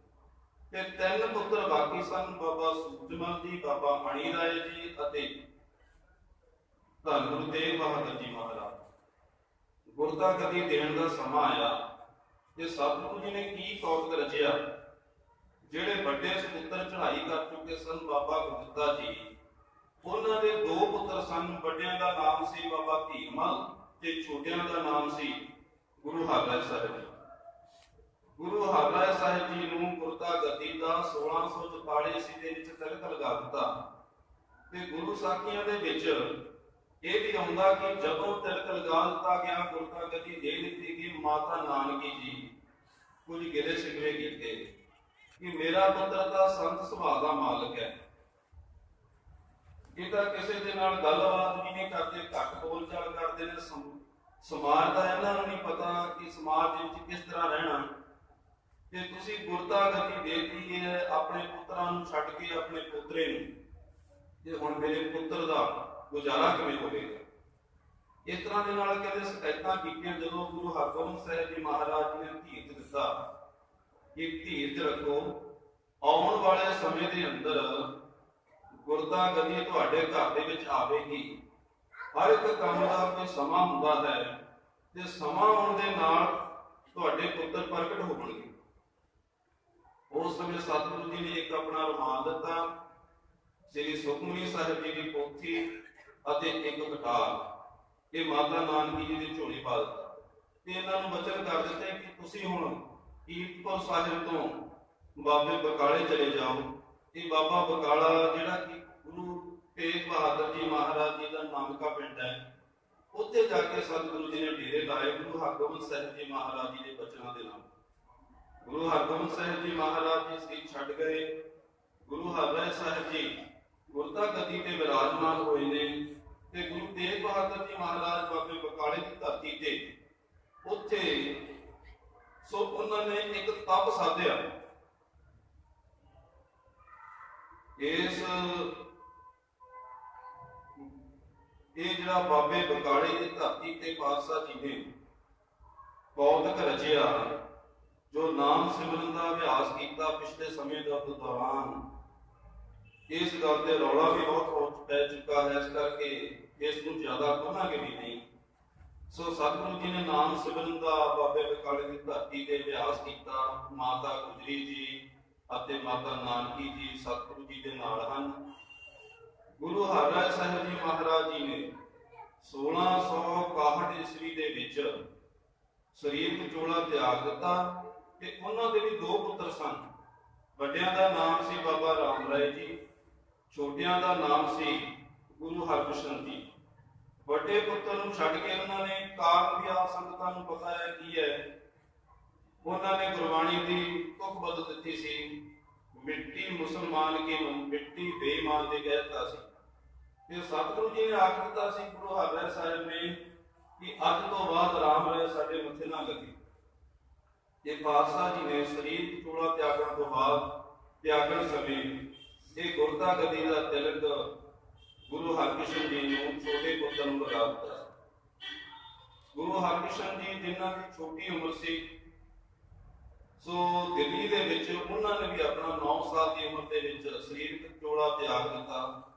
ਤੇ 3 ਪੁੱਤਰ ਬਾਕੀ ਸਨ, ਬਾਬਾ ਸੂਰਜਮਲ ਜੀ, ਬਾਬਾ ਅਣੀ ਰਾਏ ਜੀ ਅਤੇ ਧੰਨ ਗੁਰੂ ਤੇਗ ਬਹਾਦਰ ਜੀ ਮਹਾਰਾਜ। ਗੁਰਤਾ ਗੱਦੀ ਦੇਣ ਦਾ ਸਮਾਂ ਆਇਆ ਤੇ ਸਤਿਗੁਰੂ ਜੀ ਨੇ ਕੀ ਕੌਤਕ ਰਚਿਆ। ਜਿਹੜੇ ਵੱਡੇ ਸਪੁੱਤਰ ਚੜ੍ਹਾਈ ਕਰ ਚੁੱਕੇ ਸਨ, ਬਾਬਾ ਗੁਰਦਿੱਤਾ ਜੀ ਉਹਨਾਂ ਦੇ ਦੋ ਪੁੱਤਰ ਸਨ। ਵੱਡਿਆਂ ਦਾ ਨਾਮ ਸੀ ਬਾਬਾ ਧੀਰਮਲ ਤੇ ਛੋਟਿਆਂ ਦਾ ਨਾਮ ਸੀ ਗੁਰੂ ਹਰਰਾਏ ਸਾਹਿਬ ਜੀ। ਗੁਰੂ ਹਰਰਾਏ ਸਾਹਿਬ ਜੀ ਨੂੰ ਗੁਰਤਾ ਗੱਦੀ ਦਾ 1644 ਈਸਵੀ ਦੇ ਵਿੱਚ ਤਿਲਕ ਲਗਾ ਦਿੱਤਾ। ਤੇ ਗੁਰੂ ਸਾਖੀਆਂ ਦੇ ਵਿੱਚ ਇਹ ਵੀ ਆਉਂਦਾ ਕਿ ਜਦੋਂ ਤਿਲਕ ਲਗਾ ਦਿੱਤਾ ਗਿਆ, ਗੁਰਤਾ ਗੱਦੀ ਦੇ ਦਿੱਤੀ ਗਈ, ਮਾਤਾ ਨਾਨਕੀ ਜੀ ਕੁਝ ਗਿਲੇ ਸ਼ਿਕਵੇ ਕੀਤੇ ਕਿ ਮੇਰਾ ਪੁੱਤਰ ਤਾਂ ਸੰਤ ਸੁਭਾਅ ਦਾ ਮਾਲਕ ਹੈ, ਇਹ ਤਾਂ ਕਿਸੇ ਦੇ ਨਾਲ ਗੱਲਬਾਤ ਵੀ ਨਹੀਂ ਕਰਦੇ, ਘੱਟ ਬੋਲ ਚਾਲ ਕਰਦੇ ਨੇ। ਸਮਾਜ ਦਾ ਇਹਨਾਂ ਨੂੰ ਨਹੀਂ ਪਤਾ ਕਿ ਸਮਾਜ ਦੇ ਵਿੱਚ ਕਿਸ ਤਰ੍ਹਾਂ ਰਹਿਣਾ। ਤੇ ਤੁਸੀਂ ਗੁਰਤਾ ਗੱਦੀ ਦੇਤੀ ਹੈ ਆਪਣੇ ਪੁੱਤਰਾਂ ਨੂੰ ਛੱਡ ਕੇ ਆਪਣੇ ਪੋਤਰੇ ਨੂੰ, ਤੇ ਹੁਣ ਮੇਰੇ ਪੁੱਤਰ ਦਾ ਗੁਜ਼ਾਰਾ ਕਿਵੇਂ ਹੋਵੇਗਾ? ਇਸ ਤਰ੍ਹਾਂ ਦੇ ਨਾਲ ਕਹਿੰਦੇ ਸ਼ਿਕਾਇਤਾਂ ਕੀਤੀਆਂ। ਜਦੋਂ ਗੁਰੂ ਹਰਗੋਬਿੰਦ ਸਾਹਿਬ ਜੀ ਮਹਾਰਾਜ ਜੀ ਨੇ ਧੀਰਜ ਦਿੱਤਾ ਕਿ ਧੀਰਜ ਰੱਖੋ, ਆਉਣ ਵਾਲੇ ਸਮੇਂ ਦੇ ਅੰਦਰ ਗੁਰਤਾ ਗੱਦੀ ਤੁਹਾਡੇ ਘਰ ਦੇ ਵਿੱਚ ਆਵੇਗੀ। ਹਰ ਇੱਕ ਕੰਮ ਦਾ ਕੋਈ ਸਮਾਂ ਹੁੰਦਾ ਹੈ ਤੇ ਸਮਾਂ ਆਉਣ ਦੇ ਨਾਲ ਤੁਹਾਡੇ ਪੁੱਤਰ ਪ੍ਰਗਟ ਹੋਣਗੇ। ਉਸ ਸਮੇਂ ਸਤਿਗੁਰੂ ਜੀ ਨੇ ਇੱਕ ਆਪਣਾ ਰੁਮਾਲ ਦਿੱਤਾ, ਸ੍ਰੀ ਸੁਖਮਨੀ ਸਾਹਿਬ ਜੀ ਦੀ ਪੋਥੀ ਅਤੇ ਇੱਕ ਕਟਾਰ, ਇਹ ਮਾਤਾ ਨਾਨਕੀ ਜੀ ਦੀ ਝੋਲੀ ਪਾ ਦਿੱਤਾ ਤੇ ਇਹਨਾਂ ਨੂੰ ਵਚਨ ਕਰ ਦਿੱਤੇ ਕਿ ਤੁਸੀਂ ਹੁਣ ਕੀਰਤਪੁਰ ਸਾਹਿਬ ਤੋਂ ਬਾਬੇ ਬਕਾਲੇ ਚਲੇ ਜਾਓ। ਇਹ ਬਾਬਾ ਬਕਾਲਾ ਜਿਹੜਾ ਕਿ ਗੁਰੂ ਤੇਗ ਬਹਾਦਰ ਜੀ ਮਹਾਰਾਜ ਜੀ ਦਾ ਨਾਨਕਾ ਪਿੰਡ ਹੈ, ਉੱਥੇ ਜਾ ਕੇ ਸਤਿਗੁਰੂ ਜੀ ਨੇ ਡੇਰੇ ਲਾਏ ਗੁਰੂ ਹਰਗੋਬਿੰਦ ਸਾਹਿਬ ਜੀ ਮਹਾਰਾਜ ਜੀ ਦੇ ਬਚਨਾਂ ਦੇ ਨਾਲ। ਗੁਰੂ ਹਰਗੋਬਿੰਦ ਸਾਹਿਬ ਜੀ ਮਹਾਰਾਜ ਜੀ ਸ੍ਰੀ ਛੱਡ ਗਏ। ਗੁਰੂ ਹਰਰਾਏ ਸਾਹਿਬ ਜੀ ਗੁਰਤਾ ਗੱਦੀ ਤੇ ਵਿਰਾਜਮਾਨ ਹੋਏ ਨੇ ਤੇ ਗੁਰੂ ਤੇਗ ਬਹਾਦਰ ਜੀ ਮਹਾਰਾਜ ਬਾਬੇ ਬਕਾਲੇ ਦੀ ਧਰਤੀ ਤੇ ਉੱਥੇ ਉਹਨਾਂ ਨੇ ਇੱਕ ਤਪ ਸਾਧਿਆ। ਇਹ ਜਿਹੜਾ ਬਾਬੇ ਬਕਾਲੇ ਦੀ ਧਰਤੀ ਤੇ ਪਾਤਸ਼ਾਹ ਜੀ ਨੇ ਕੌਤਕ ਰਚਿਆ, ਜੋ ਨਾਮ ਸਿਮਰਨ ਦਾ ਅਭਿਆਸ ਕੀਤਾ ਪਿਛਲੇ ਸਮੇਂ ਦੇ ਦੌਰਾਨ, ਇਸ ਗੱਲ ਤੇ ਰੌਲਾ ਵੀ ਬਹੁਤ ਪੈ ਚੁੱਕਾ ਹੈ, ਇਸ ਕਰਕੇ ਇਸ ਨੂੰ ਜ਼ਿਆਦਾ ਕਹਾਂਗੇ ਵੀ ਨਹੀਂ। ਸੋ ਸਤਿਗੁਰੂ ਜੀ ਨੇ ਨਾਮ ਸਿਮਰਨ ਦਾ ਬਾਬੇ ਬਕਾਲੇ ਦੀ ਧਰਤੀ ਤੇ ਅਭਿਆਸ ਕੀਤਾ। ਮਾਤਾ ਗੁਜਰੀ ਜੀ ਅਤੇ ਮਾਤਾ ਨਾਨਕੀ ਜੀ ਸਤਿਗੁਰੂ ਜੀ ਦੇ ਨਾਲ ਹਨ। ਗੁਰੂ ਹਰਰਾਏ ਸਾਹਿਬ ਜੀ ਮਹਾਰਾਜ ਜੀ ਨੇ 1661 ਈਸਵੀ ਦੇ ਵਿੱਚ ਸਰੀਰ ਵਿਚੋਲਾ ਤਿਆਗ ਦਿੱਤਾ ਤੇ ਉਹਨਾਂ ਦੇ ਵੀ ਦੋ ਪੁੱਤਰ ਸਨ। ਵੱਡਿਆਂ ਦਾ ਨਾਮ ਸੀ ਬਾਬਾ ਰਾਮ ਰਾਏ ਜੀ, ਛੋਟਿਆਂ ਦਾ ਨਾਮ ਸੀ ਗੁਰੂ ਹਰਕ੍ਰਿਸ਼ਨ ਜੀ। ਵੱਡੇ ਪੁੱਤਰ ਨੂੰ ਛੱਡ ਕੇ ਉਹਨਾਂ ਨੇ, ਕਾਰਨ ਵੀ ਆਪ ਸੰਗਤਾਂ ਨੂੰ ਪਤਾ ਹੈ ਕੀ ਹੈ, ਉਹਨਾਂ ਨੇ ਗੁਰਬਾਣੀ ਦੀ ਤੁਕ ਬਦਲ ਦਿੱਤੀ ਸੀ। ਮਿੱਟੀ ਮੁਸਲਮਾਨ ਕੀ ਮਿੱਟੀ ਬੇਈਮਾਨ ਦੇ ਕਹਿਤਾ ਸੀ। ਤੇ ਸਤਿਗੁਰੂ ਜੀ ਨੇ ਆਖ ਦਿੱਤਾ ਸੀ ਗੁਰੂ ਹਰਰਾਏ ਸਾਹਿਬ ਨੇ ਕਿ ਅੱਜ ਤੋਂ ਬਾਅਦ ਰਾਮ ਰਾਏ ਸਾਡੇ ਮੱਥੇ ਨਾ ਲੱਗੇ। ਇਹ ਪਾਤਸ਼ਾਹ ਜੀ ਨੇ ਸਰੀਰ ਵਿਚੋਲਾ ਤਿਆਗਣ ਤੋਂ ਬਾਅਦ, ਤਿਆਗਣ ਸਮੇਂ ਇਹ ਗੁਰਤਾ ਗੱਦੀ ਦਾ ਤਿਲਕ ਗੁਰੂ ਹਰਕ੍ਰਿਸ਼ਨ ਜੀ ਨੂੰ ਛੋਟੇ ਪੁੱਤਰ ਨੂੰ ਲਗਾ ਦਿੱਤਾ। ਗੁਰੂ ਹਰਕ੍ਰਿਸ਼ਨ ਜੀ ਜਿਨ੍ਹਾਂ ਦੀ ਛੋਟੀ ਉਮਰ ਸੀ, ਸੋ ਦਿੱਲੀ ਦੇ ਵਿੱਚ ਉਹਨਾਂ ਨੇ ਵੀ ਆਪਣਾ 9 ਸਾਲ ਦੀ ਉਮਰ ਦੇ ਵਿੱਚ ਸਰੀਰ ਵਿਚੋਲਾ ਤਿਆਗ ਦਿੱਤਾ।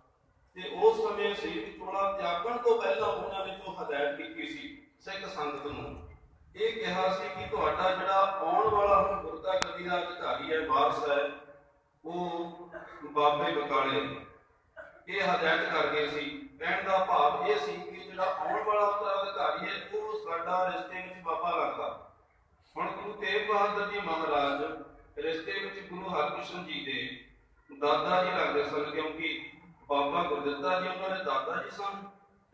ਤੇ ਉਸ ਸਮੇਂ ਸਰੀਰ ਵਿਚੋਲਾ ਤਿਆਗਣ ਤੋਂ ਪਹਿਲਾਂ ਉਹਨਾਂ ਨੇ ਜੋ ਹਦਾਇਤ ਕੀਤੀ ਸੀ ਸਿੱਖ ਸੰਗਤ ਨੂੰ, ਇਹ ਕਿਹਾ ਸੀ ਕਿ ਤੁਹਾਡਾ ਜਿਹੜਾ ਆਉਣ ਵਾਲਾ ਹੁਣ ਗੁਰਤਾ ਗੱਦੀ ਦਾ ਅਧਿਕਾਰੀ ਹੈ, ਵਾਰਸ ਹੈ, ਉਹ ਬਾਬੇ ਬਕਾਲੇ। ਇਹ ਹਦਾਇਤ ਕਰ ਗਏ ਸੀ। ਕਹਿਣ ਦਾ ਭਾਵ ਇਹ ਸੀ ਕਿ ਜਿਹੜਾ ਆਉਣ ਵਾਲਾ ਉੱਤਰਾਧਿਕਾਰੀ ਹੈ ਉਹ ਸਾਡਾ ਰਿਸ਼ਤੇ ਵਿੱਚ ਬਾਬਾ ਲੱਗਦਾ। ਹੁਣ ਗੁਰੂ ਤੇਗ ਬਹਾਦਰ ਜੀ ਮਹਾਰਾਜ ਰਿਸ਼ਤੇ ਵਿੱਚ ਗੁਰੂ ਹਰਕ੍ਰਿਸ਼ਨ ਜੀ ਦੇ ਦਾਦਾ ਜੀ ਲੱਗਦੇ ਸਨ, ਕਿਉਂਕਿ ਬਾਬਾ ਗੁਰਦਿੱਤਾ ਜੀ ਉਹਨਾਂ ਦੇ ਦਾਦਾ ਜੀ ਸਨ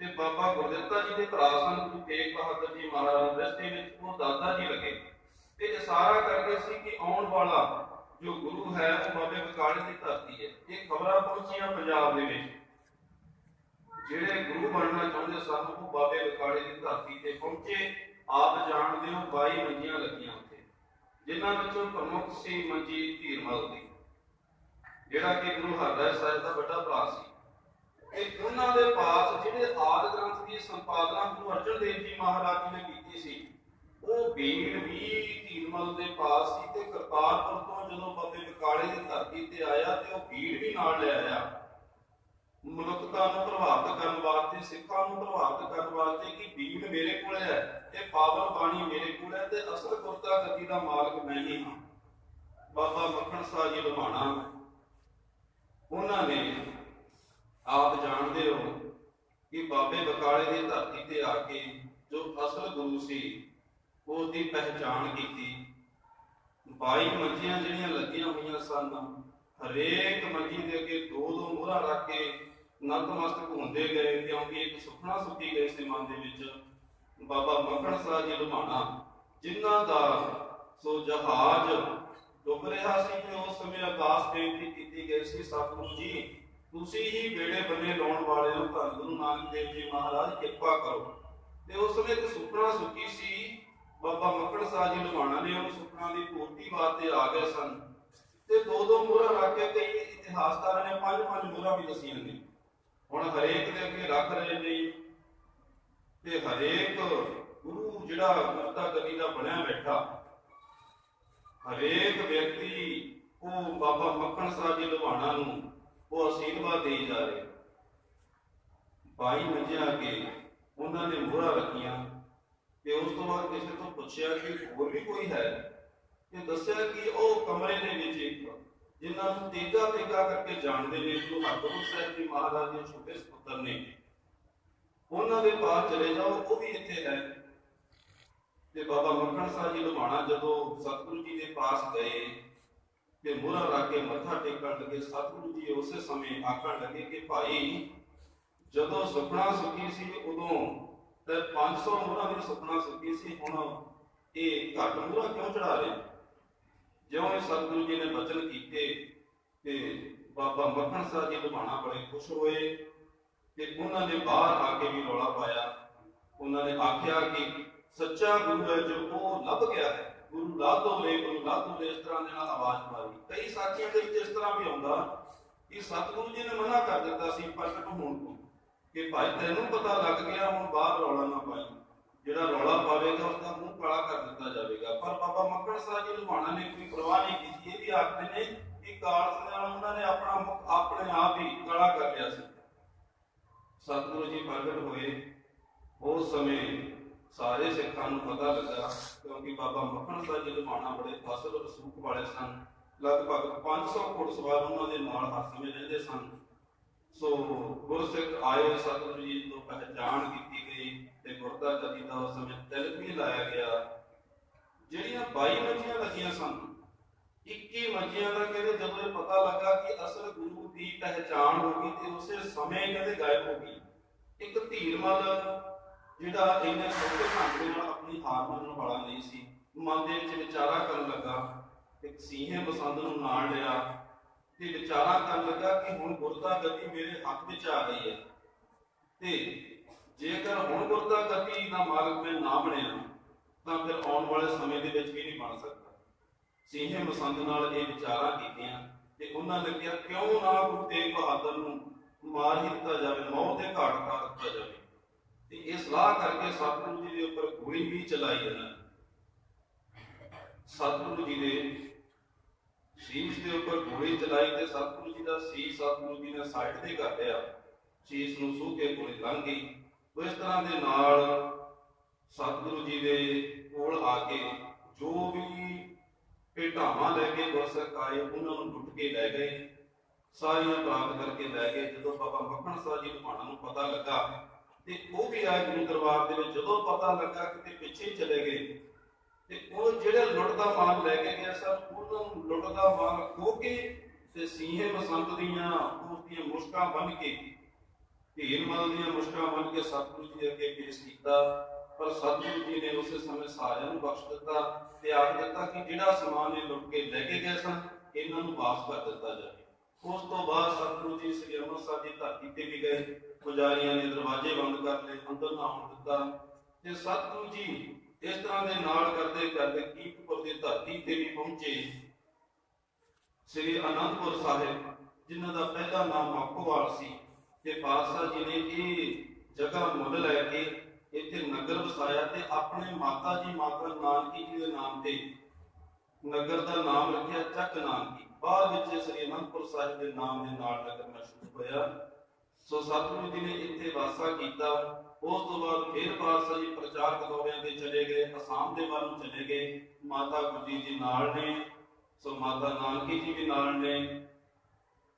ਤੇ ਬਾਬਾ ਗੁਰਦਿੱਤਾ ਜੀ ਦੇ ਭਰਾ ਸਨ ਗੁਰੂ ਤੇਗ ਬਹਾਦਰ ਜੀ ਮਹਾਰਾਜ। ਰਿਸ਼ਤੇ ਵਿੱਚ ਉਹ ਦਾਦਾ ਜੀ ਲੱਗੇ ਤੇ ਇਸ਼ਾਰਾ ਕਰਦੇ ਸੀ ਕਿ ਆਉਣ ਵਾਲਾ ਜੋ ਗੁਰੂ ਹੈ ਉਹ ਬਾਬੇ ਬਕਾਲੇ ਦੀ ਧਰਤੀ ਹੈ। ਇਹ ਖਬਰਾਂ ਪਹੁੰਚੀਆਂ ਪੰਜਾਬ ਦੇ ਵਿੱਚ, ਜਿਹੜੇ ਗੁਰੂ ਬਣਨਾ ਚਾਹੁੰਦੇ ਸਨ ਉਹ ਬਾਬੇ ਬਕਾਲੇ ਦੀ ਧਰਤੀ ਤੇ ਪਹੁੰਚੇ। ਆਪ ਜਾਣਦੇ ਹੋ 22 ਮੰਜੀਆਂ ਲੱਗੀਆਂ ਉੱਥੇ, ਜਿਨ੍ਹਾਂ ਵਿੱਚੋਂ ਪ੍ਰਮੁੱਖ ਸੀ ਮੰਜੀ ਧੀਰਮਲ ਦੀ, ਜਿਹੜਾ ਕਿ ਗੁਰੂ ਹਰਰਾਏ ਸਾਹਿਬ ਦਾ ਵੱਡਾ ਭਰਾ ਸੀ। ਇਹ ਉਹਨਾਂ ਦੇ ਪਾਸ ਜਿਹੜੇ ਆਦਿ ਗ੍ਰੰਥ ਦੀ ਸੰਪਾਦਨਾ ਗੁਰੂ ਅਰਜਨ ਦੇਵ ਜੀ ਮਹਾਰਾਜ ਜੀ ਨੇ ਕੀਤੀ ਸੀ, ਉਹ ਬੀੜ ਵੀ ਧੀਰਮਲ ਦੇ ਪਾਸ ਸੀ। ਤੇ ਕਰਤਾਰਪੁਰ ਤੋਂ ਜਦੋਂ ਬਾਬੇ ਬਕਾਲੇ ਦੀ ਧਰਤੀ ਤੇ ਆਇਆ ਤੇ ਉਹ ਬੀੜ ਵੀ ਨਾਲ ਲੈ ਆਇਆ, ਮਨੁੱਖਤਾ ਨੂੰ ਪ੍ਰਭਾਵਿਤ ਕਰਨ ਵਾਸਤੇ, ਸਿੱਖਾਂ ਨੂੰ ਪ੍ਰਭਾਵਿਤ ਕਰਨ ਵਾਸਤੇ ਕਿ ਬੀੜ ਮੇਰੇ ਕੋਲ ਹੈ, ਇਹ ਪਾਵਨ ਬਾਣੀ ਮੇਰੇ ਕੋਲ ਹੈ ਤੇ ਅਸਲ ਗੁਰਤਾ ਗੱਦੀ ਦਾ ਮਾਲਕ ਮੈਂ ਹੀ ਹਾਂ। ਬਾਬਾ ਮੱਖਣ ਸ਼ਾਹ ਜੀ ਲੁਹਾਣਾ ਉਹਨਾਂ ਨੇ ਆਪ ਜਾਣਦੇ ਹੋ ਕਿ ਬਾਬੇ ਬਕਾਲੇ ਦੀ ਧਰਤੀ ਤੇ ਆ ਕੇ ਜੋ ਅਸਲ ਗੁਰੂ ਸੀ ਉਸ ਦੀ ਪਹਿਚਾਣ ਕੀਤੀ। 22 ਮੰਜੀਆਂ ਜਿਹੜੀਆਂ ਲੱਗੀਆਂ ਹੋਈਆਂ ਸਨ, ਹਰੇਕ ਮੰਜੀ ਦੇ ਅੱਗੇ ਦੋ ਦੋ ਮੋਹਰਾਂ ਰੱਖ ਕੇ ਨਤਮਸਤਕ ਹੁੰਦੇ ਗਏ, ਕਿਉਂਕਿ ਇੱਕ ਸੁਪਨਾ ਸੁੱਤੀ ਗਈ ਸੀ ਮਨ ਦੇ ਵਿੱਚ। ਬਾਬਾ ਮੱਕੜ ਸਾਹਿਬ ਜੀ ਲੁਧਿਆਣਾ, ਜਿਨ੍ਹਾਂ ਦਾ ਸੋ ਜਹਾਜ਼ ਡੁੱਬ ਰਿਹਾ ਸੀ ਤੇ ਉਸ ਸਮੇਂ ਅਰਦਾਸ ਬੇਨਤੀ ਕੀਤੀ ਗਈ ਸੀ, ਸਤਿਗੁਰੂ ਜੀ ਤੁਸੀਂ ਹੀ ਬੇੜੇ ਬੰਨੇ ਲਾਉਣ ਵਾਲੇ ਹੋ, ਧੰਨ ਗੁਰੂ ਨਾਨਕ ਦੇਵ ਜੀ ਮਹਾਰਾਜ ਕਿਰਪਾ ਕਰੋ। ਤੇ ਉਸ ਸਮੇਂ ਇੱਕ ਸੁਪਨਾ ਸੁੱਕੀ ਸੀ, ਬਾਬਾ ਮੱਕੜ ਸਾਹਿਬ ਜੀ ਲੁਧਿਆਣਾ ਨੇ ਉਹ ਸੁਪਨਾ ਦੀ ਪੂਰਤੀ ਵਾਸਤੇ ਆ ਗਏ ਸਨ। ਤੇ ਦੋ ਦੋ ਮੋਹਰਾਂ ਰੱਖ ਕੇ, ਕਈ ਇਤਿਹਾਸਕਾਰਾਂ ਨੇ ਪੰਜ ਪੰਜ ਮੋਹਰਾਂ ਵੀ ਦੱਸੀਆਂ ਨੇ, ਹੁਣ ਹਰੇਕ ਦੇ ਅੱਗੇ ਰੱਖ ਰਹੇ ਨੇ। ਤੇ ਹਰੇਕ ਗੁਰੂ ਜਿਹੜਾ ਗੁਰਤਾ ਗਦੀ ਦਾ ਬਣਿਆ ਬੈਠਾ, ਹਰੇਕ ਵਿਅਕਤੀ ਉਹ ਬਾਬਾ ਮੱਕੜ ਸਾਹਿਬ ਜੀ ਲੁਧਿਆਣਾ ਨੂੰ ਉਹ ਅਸ਼ੀਰਵਾਦ ਦੇ ਜਾ ਰਹੇ। 22 ਮੰਜਿਆਂ ਅੱਗੇ ਉਹਨਾਂ ਨੇ ਮੋਹਰਾਂ ਰੱਖੀਆਂ ਤੇ ਉਸ ਤੋਂ ਬਾਅਦ ਕਿਸੇ ਤੋਂ ਪੁੱਛਿਆ ਕਿ ਹੋਰ ਵੀ ਕੋਈ ਹੈ, ਤੇ ਦੱਸਿਆ ਕਿ ਉਹ ਕਮਰੇ ਦੇ ਵਿੱਚ ਇੱਕ, ਜਿਨ੍ਹਾਂ ਨੂੰ ਤੇਗਾ ਤੇਗਾ ਕਰਕੇ ਜਾਣਦੇ ਨੇ, ਜੋ ਹਰਗੋਬਿੰਦ ਸਾਹਿਬ ਜੀ ਮਹਾਰਾਜ ਦੇ ਛੋਟੇ ਸੁਪੁੱਤਰ ਨੇ, ਉਹਨਾਂ ਦੇ ਪਾਸ ਚਲੇ ਜਾਓ, ਉਹ ਵੀ ਇੱਥੇ ਹੈ। ਤੇ ਬਾਬਾ ਮੱਕੜ ਸਾਹਿਬ ਜੀ ਲੁਧਿਆਣਾ ਜਦੋਂ ਸਤਿਗੁਰੂ ਜੀ ਦੇ ਪਾਸ ਗਏ ਤੇ ਮੋਹਰਾਂ ਰੱਖ ਕੇ ਮੱਥਾ ਟੇਕਣ ਲੱਗੇ, ਸਤਿਗੁਰੂ ਜੀ ਉਸੇ ਸਮੇਂ ਆਖਣ ਲੱਗੇ ਕਿ ਭਾਈ ਜਦੋਂ ਸੁਪਨਾ ਸੁੱਕੀ ਸੀ ਉਦੋਂ ਤੇ 500 ਮੋਹਰਾਂ ਦੀ ਸੁਪਨਾ ਸੁੱਕੀ ਸੀ, ਹੁਣ ਇਹ ਘੱਟ ਮੋਹਰਾਂ ਕਿਉਂ ਚੜਾ ਰਹੇ? ਜਿਉਂ ਹੀ ਸਤਿਗੁਰੂ ਜੀ ਨੇ ਬਚਨ ਕੀਤੇ ਤੇ ਬਾਬਾ ਮੱਕੜ ਸਾਹਿਬ ਜੀ ਲੁਧਿਆਣਾ ਬੜੇ ਖੁਸ਼ ਹੋਏ ਤੇ ਉਹਨਾਂ ਨੇ ਬਾਹਰ ਆ ਕੇ ਵੀ ਰੌਲਾ ਪਾਇਆ। ਉਹਨਾਂ ਨੇ ਆਖਿਆ ਕਿ ਸੱਚਾ ਗੁਰੂ ਹੈ ਜੋ ਉਹ ਲੱਭ ਗਿਆ ਹੈ, ਗੁਰੂ ਲਾਧੋ ਲੈ, ਗੁਰੂ ਲਾਧੋ ਲੈ, ਇਸ ਤਰ੍ਹਾਂ ਦੇ ਨਾਲ ਆਵਾਜ਼ ਮਾਰੀ। ਕਈ ਸਾਖੀਆਂ ਦੇ ਵਿੱਚ ਇਸ ਤਰ੍ਹਾਂ ਵੀ ਆਉਂਦਾ ਕਿ ਸਤਿਗੁਰੂ ਜੀ ਨੇ ਮਨਾ ਕਰ ਦਿੱਤਾ ਸੀ ਪ੍ਰਗਟ ਹੋਣ ਤੋਂ ਕਿ ਭਾਈ ਤੈਨੂੰ ਪਤਾ ਲੱਗ ਗਿਆ, ਹੁਣ ਬਾਹਰ ਰੌਲਾ ਨਾ ਪਾਈ, ਜਿਹੜਾ ਰੌਲਾ ਪਾਵੇਗਾ ਉਸਦਾ ਮੂੰਹ ਕਾਲਾ ਕਰ ਦਿੱਤਾ ਜਾਵੇਗਾ। ਪਰ ਬਾਬਾ ਮੱਕੜ ਸਾਹਿਬ ਜੀ ਲੁਧਿਆਣਾ ਨੇ ਕੋਈ ਪਰਵਾਹ ਨਹੀਂ ਕੀਤੀ। ਇਹ ਵੀ ਆਖਦੇ ਨੇ ਕਿ ਕਾਲਸ ਨਾਲ ਉਹਨਾਂ ਨੇ ਆਪਣਾ ਮੁਖ ਆਪਣੇ ਆਪ ਹੀ ਕਾਲਾ ਕਰ ਲਿਆ ਸੀ। ਸਤਿਗੁਰੂ ਜੀ ਪ੍ਰਗਟ ਹੋਏ, ਉਸ ਸਮੇਂ ਸਾਰੇ ਸਿੱਖਾਂ ਨੂੰ ਪਤਾ ਲੱਗਾ, ਕਿਉਂਕਿ ਬਾਬਾ ਮੱਕੜ ਸਾਹਿਬ ਜੀ ਲੁਧਿਆਣਾ ਬੜੇ ਫਸਲ ਰਸੂਖ ਵਾਲੇ ਸਨ। ਲਗਭਗ 500 ਘੁੜਸਵਾਰ ਉਹਨਾਂ ਦੇ ਨਾਲ ਹਰ ਸਮੇਂ ਰਹਿੰਦੇ ਸਨ। ਸੋ ਗੁਰਸਿੱਖ ਆਏ, ਸਤਿਗੁਰੂ ਜੀ ਤੋਂ ਪਹਿਚਾਣ ਕੀਤੀ ਗਈ ਤੇ ਗੁਰਤਾ ਗਦੀ ਦਾ ਉਸ ਸਮੇਂ ਤਿਲਕ ਵੀ ਲਾਇਆ ਗਿਆ। ਜਿਹੜੀਆਂ 22 ਮੰਜੀਆਂ ਲੱਗੀਆਂ ਸਨ, 21 ਮੰਜੀਆਂ ਦਾ ਕਹਿੰਦੇ ਜਦੋਂ ਇਹ ਪਤਾ ਲੱਗਾ ਕਿ ਅਸਲ ਗੁਰੂ ਦੀ ਪਹਿਚਾਣ ਹੋ ਗਈ ਤੇ ਉਸੇ ਸਮੇਂ ਕਹਿੰਦੇ ਗਾਇਬ ਹੋ ਗਈ। ਇੱਕ ਧੀਰਮਲ ਜਿਹੜਾ ਇੰਨੇ ਸੌਖੇ ਢੰਗ ਦੇ ਨਾਲ ਆਪਣੀ ਹਾਰ ਮੰਨਣ ਵਾਲਾ ਨਹੀਂ ਸੀ, ਮਨ ਦੇ ਵਿੱਚ ਵਿਚਾਰਾ ਕਰਨ ਲੱਗਾ। ਇੱਕ ਸੀਹੇ ਬਸੰਤ ਨੂੰ ਨਾਲ ਲਿਆ ਤੇ ਵਿਚਾਰਾ ਕਰਨ ਲੱਗਾ ਕਿ ਹੁਣ ਗੁਰਤਾ ਗਤੀ ਮੇਰੇ ਹੱਥ ਵਿੱਚ ਆ ਗਈ ਹੈ, ਤੇ ਜੇਕਰ ਹੁਣ ਗੁਰਤਾ ਗਤੀ ਦਾ ਮਾਲਕ ਮੈਂ ਨਾ ਬਣਿਆ ਤਾਂ ਫਿਰ ਆਉਣ ਵਾਲੇ ਸਮੇਂ ਦੇ ਵਿੱਚ ਵੀ ਨਹੀਂ ਬਣ ਸਕਦਾ। ਸੀਹੇ ਬਸੰਤ ਨਾਲ ਇਹ ਵਿਚਾਰਾਂ ਕੀਤੀਆਂ ਤੇ ਉਹਨਾਂ ਨੇ ਕਿਹਾ ਕਿਉਂ ਨਾ ਗੁਰੂ ਤੇਗ ਬਹਾਦਰ ਨੂੰ ਮਾਰ ਹੀ ਦਿੱਤਾ ਜਾਵੇ, ਮੌਤ ਦੇ ਘਾਟ ਪਾ ਦਿੱਤਾ ਜਾਵੇ। ਤੇ ਇਹ ਸਲਾਹ ਕਰਕੇ ਸਤਿਗੁਰੂ ਜੀ ਦੇ ਉੱਪਰ ਗੋਲੀ ਵੀ ਚਲਾਈ ਇਹਨਾਂ ਨੇ। ਸਤਿਗੁਰੂ ਜੀ ਦੇ ਸ਼ੀਸ਼ ਦੇ ਉੱਪਰ ਗੋਲੀ ਚਲਾਈ ਤੇ ਸਤਿਗੁਰੂ ਜੀ ਦਾ ਸ਼ੀਸ਼ ਸਤਿਗੁਰੂ ਜੀ ਨੇ ਸਾਈਡ ਤੇ ਕਰ ਲਿਆ, ਸ਼ੀਸ਼ ਨੂੰ ਸੂਹ ਕੇ ਗੋਲੀ ਲੰਘ ਗਈ। ਇਸ ਤਰ੍ਹਾਂ ਦੇ ਨਾਲ ਸਤਿਗੁਰੂ ਜੀ ਦੇ ਕੋਲ ਆ ਕੇ ਜੋ ਵੀ ਭੇਟਾਵਾਂ ਲੈ ਕੇ ਗੁਰਸਿੱਖ ਆਏ ਉਹਨਾਂ ਨੂੰ ਲੁੱਟ ਕੇ ਲੈ ਗਏ, ਸਾਰੀਆਂ ਪ੍ਰਾਪਤ ਕਰਕੇ ਲੈ ਗਏ। ਜਦੋਂ ਬਾਬਾ ਮੱਕੜ ਸਾਹਿਬ ਜੀ ਲੁਧਿਆਣਾ ਨੂੰ ਪਤਾ ਲੱਗਾ ਤੇ ਉਹ ਵੀ ਆਏ ਗੁਰੂ ਦਰਬਾਰ ਦੇ ਵਿੱਚ। ਜਦੋਂ ਪਤਾ ਲੱਗਾ ਕਿਤੇ ਪਿੱਛੇ ਹੀ ਚਲੇ ਗਏ ਤੇ ਉਹ ਜਿਹੜੇ ਲੁੱਟ ਦਾ ਮਾਲ ਲੈ ਕੇ ਗਏ ਸਨ, ਉਹਨਾਂ ਨੂੰ ਲੁੱਟ ਦਾ ਮਾਲ ਖੋਹ ਕੇ ਤੇ ਸੀਹੇ ਬਸੰਤ ਦੀਆਂ ਉਸ ਦੀਆਂ ਮੁਸ਼ਕਾਂ ਬੰਨ੍ਹ ਕੇ, ਧੀਰਮਲ ਦੀਆਂ ਮੁਸ਼ਕਾਂ ਬੰਨ੍ਹ ਕੇ ਸਤਿਗੁਰੂ ਜੀ ਦੇ ਅੱਗੇ ਪੇਸ਼ ਕੀਤਾ। ਪਰ ਸਤਿਗੁਰੂ ਜੀ ਨੇ ਉਸੇ ਸਮੇਂ ਸਾਰਿਆਂ ਨੂੰ ਬਖਸ਼ ਦਿੱਤਾ ਤੇ ਆਖ ਦਿੱਤਾ ਕਿ ਜਿਹੜਾ ਸਮਾਨ ਇਹ ਲੁੱਟ ਕੇ ਲੈ ਕੇ ਗਏ ਸਨ ਇਹਨਾਂ ਨੂੰ ਵਾਪਸ ਕਰ ਦਿੱਤਾ ਜਾਵੇ। ਉਸ ਤੋਂ ਬਾਅਦ ਸਤਿਗੁਰੂ ਜੀ ਸ੍ਰੀ ਅੰਮ੍ਰਿਤਸਰ ਦੀ ਧਰਤੀ ਤੇ ਵੀ ਗਏ, ਪੁਜਾਰੀਆਂ ਨੇ ਦਰਵਾਜ਼ੇ ਬੰਦ ਕਰ ਲਏ, ਅੰਦਰ ਨਾ ਆਉਣ ਦਿੱਤਾ। ਤੇ ਸਤਿਗੁਰੂ ਜੀ ਇਸ ਤਰ੍ਹਾਂ ਦੇ ਨਾਲ ਕਰਦੇ ਕਰਦੇ ਕੀਰਤਪੁਰ ਦੀ ਧਰਤੀ ਤੇ ਵੀ ਪਹੁੰਚੇ। ਸ੍ਰੀ ਅਨੰਦਪੁਰ ਸਾਹਿਬ, ਜਿਨ੍ਹਾਂ ਦਾ ਪਹਿਲਾ ਨਾਮ ਮਾਖੋਵਾਲ ਸੀ, ਤੇ ਪਾਤਸ਼ਾਹ ਜੀ ਨੇ ਇਹ ਜਗ੍ਹਾ ਮੁੱਲ ਲੈ ਕੇ ਇੱਥੇ ਨਗਰ ਵਸਾਇਆ ਤੇ ਆਪਣੇ ਮਾਤਾ ਜੀ ਮਾਤਾ ਨਾਨਕੀ ਜੀ ਦੇ ਨਾਮ ਤੇ ਨਗਰ ਦਾ ਨਾਮ ਰੱਖਿਆ ਚੱਕ ਨਾਨਕੀ। ਬਾਅਦ ਵਿੱਚ ਸ੍ਰੀ ਅਨੰਦਪੁਰ ਸਾਹਿਬ ਦੇ ਨਾਮ ਦੇ ਨਾਲ ਨਗਰ ਨਾ ਸ਼ੁਰੂ ਹੋਇਆ। ਸੋ ਸਤਿਗੁਰੂ ਜੀ ਨੇ ਇੱਥੇ ਵਾਸਾ ਕੀਤਾ। ਉਸ ਤੋਂ ਬਾਅਦ ਫਿਰ ਪਾਤਸ਼ਾਹ ਜੀ ਪ੍ਰਚਾਰਕ ਦੌਰਿਆਂ ਤੇ ਚਲੇ ਗਏ, ਅਸਾਮ ਦੇ ਵੱਲ ਨੂੰ ਚਲੇ ਗਏ। ਮਾਤਾ ਗੁਜਰੀ ਜੀ ਨਾਲ ਨੇ, ਸੋ ਮਾਤਾ ਨਾਨਕੀ ਜੀ ਵੀ ਨਾਲ ਨੇ।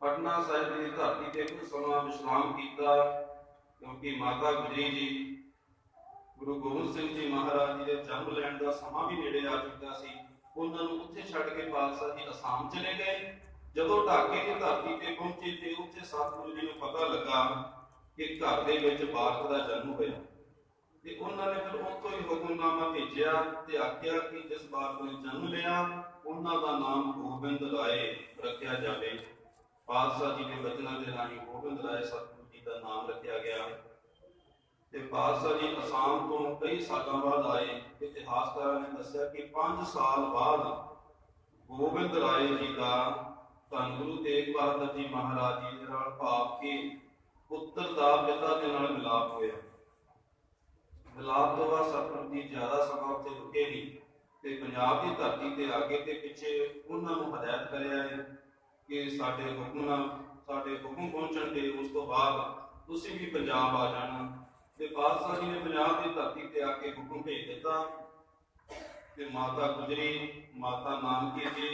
ਪਟਨਾ ਸਾਹਿਬ ਦੀ ਧਰਤੀ ਤੇ ਕੁਝ ਸਮਾਂ ਵਿਸ਼ਰਾਮ ਕੀਤਾ, ਕਿਉਂਕਿ ਮਾਤਾ ਗੁਜਰੀ ਜੀ ਗੁਰੂ ਗੋਬਿੰਦ ਸਿੰਘ ਜੀ ਮਹਾਰਾਜ ਜੀ ਦੇ ਜਨਮ ਲੈਣ ਦਾ ਸਮਾਂ ਵੀ ਨੇੜੇ ਆ ਚੁੱਕਾ ਸੀ। ਉਹਨਾਂ ਨੂੰ ਉੱਥੇ ਛੱਡ ਕੇ ਪਾਤਸ਼ਾਹ ਜੀ ਅਸਾਮ ਚਲੇ ਗਏ। ਜਦੋਂ ਢਾਕੇ ਦੀ ਧਰਤੀ ਤੇ ਪਹੁੰਚੇ ਤੇ ਉੱਥੇ ਸਤਿਗੁਰੂ ਜੀ ਨੂੰ ਪਤਾ ਲੱਗਾ ਕਿ ਘਰ ਦੇ ਵਿੱਚ ਬਾਲਕ ਦਾ ਜਨਮ ਹੋਇਆ, ਤੇ ਉਹਨਾਂ ਨੇ ਫਿਰ ਉੱਥੋਂ ਹੀ ਹੁਕਮਨਾਮਾ ਭੇਜਿਆ ਤੇ ਆਖਿਆ ਕਿ ਜਿਸ ਬਾਲਕ ਨੇ ਜਨਮ ਲਿਆ ਉਹਨਾਂ ਦਾ ਨਾਮ ਗੋਬਿੰਦ ਰਾਏ ਰੱਖਿਆ ਜਾਵੇ। ਪਾਤਸ਼ਾਹ ਜੀ ਦੇ ਬਚਨਾਂ ਦੇ ਰਾਹੀਂ ਗੋਬਿੰਦ ਰਾਏ ਸਤਿਗੁਰੂ ਜੀ ਦਾ ਨਾਮ ਰੱਖਿਆ ਗਿਆ। ਤੇ ਪਾਤਸ਼ਾਹ ਜੀ ਅਸਾਮ ਤੋਂ ਕਈ ਸਾਲਾਂ ਬਾਅਦ ਆਏ। ਇਤਿਹਾਸਕਾਰਾਂ ਨੇ ਦੱਸਿਆ ਕਿ 5 ਸਾਲ ਬਾਅਦ ਗੋਬਿੰਦ ਰਾਏ ਜੀ ਦਾ ਧੰਨ ਗੁਰੂ ਤੇਗ ਬਹਾਦਰ ਜੀ ਮਹਾਰਾਜ ਜੀ ਦੇ ਨਾਲ ਭਾਵ ਕਿ ਪੁੱਤਰ ਦਾ ਪਿਤਾ ਦੇ ਨਾਲ ਮਿਲਾਪ ਹੋਇਆ। ਮਿਲਾਪ ਤੋਂ ਬਾਅਦ ਸਤਿਗੁਰੂ ਜੀ ਜ਼ਿਆਦਾ ਸਮਾਂ ਉੱਥੇ ਰੁਕੇ ਨਹੀਂ ਤੇ ਪੰਜਾਬ ਦੀ ਧਰਤੀ ਤੇ ਆ ਕੇ ਤੇ ਪਿੱਛੇ ਉਹਨਾਂ ਨੂੰ ਹਦਾਇਤ ਕਰਿਆ ਹੈ ਕਿ ਸਾਡੇ ਹੁਕਮ ਪਹੁੰਚਣ ਤੇ ਉਸ ਤੋਂ ਬਾਅਦ ਤੁਸੀਂ ਵੀ ਪੰਜਾਬ ਆ ਜਾਣਾ। ਤੇ ਪਾਤਸ਼ਾਹ ਜੀ ਨੇ ਪੰਜਾਬ ਦੀ ਧਰਤੀ ਤੇ ਆ ਕੇ ਹੁਕਮ ਭੇਜ ਦਿੱਤਾ ਕਿ ਮਾਤਾ ਗੁਜਰੀ, ਮਾਤਾ ਨਾਨਕੀ ਜੀ,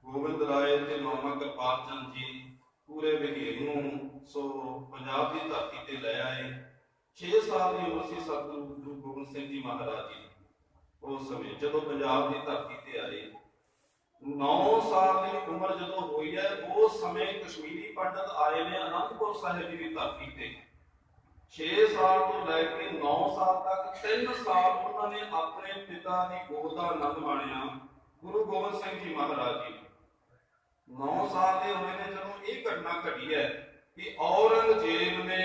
ਗੋਬਿੰਦ ਰਾਏ ਤੇ ਮਾਮਾ ਕਿਰਪਾਲ ਚੰਦ ਜੀ ਪੂਰੇ ਵਹੀਰ ਨੂੰ ਸੋ ਪੰਜਾਬ ਦੀ ਧਰਤੀ ਤੇ ਲੈ ਆਏ। 6 ਸਾਲ ਦੀ ਉਮਰ ਸੀ ਸਤਿਗੁਰੂ ਗੁਰੂ ਗੋਬਿੰਦ ਸਿੰਘ ਜੀ ਮਹਾਰਾਜ ਜੀ ਉਸ ਸਮੇਂ ਜਦੋਂ ਪੰਜਾਬ ਦੀ ਧਰਤੀ ਤੇ ਆਏ। 9 ਸਾਲ ਦੀ ਉਮਰ ਜਦੋਂ ਹੋਈ ਹੈ ਉਸ ਸਮੇਂ ਕਸ਼ਮੀਰੀ ਪੰਡਤ ਆਏ ਨੇ ਅਨੰਦਪੁਰ ਸਾਹਿਬ ਜੀ ਦੀ ਧਰਤੀ ਤੇ। 6 ਸਾਲ ਤੋਂ ਲੈ ਕੇ 9 ਸਾਲ ਤੱਕ 3 ਸਾਲ ਉਹਨਾਂ ਨੇ ਆਪਣੇ ਪਿਤਾ ਦੀ ਗੋਦ ਦਾ ਆਨੰਦ ਮਾਣਿਆ ਗੁਰੂ ਗੋਬਿੰਦ ਸਿੰਘ ਜੀ ਮਹਾਰਾਜ ਜੀ। 9 ਸਾਲ ਦੇ ਹੋਏ ਨੇ ਜਦੋਂ ਇਹ ਘਟਨਾ ਘਟੀ ਹੈ ਕਿ ਔਰੰਗਜ਼ੇਬ ਨੇ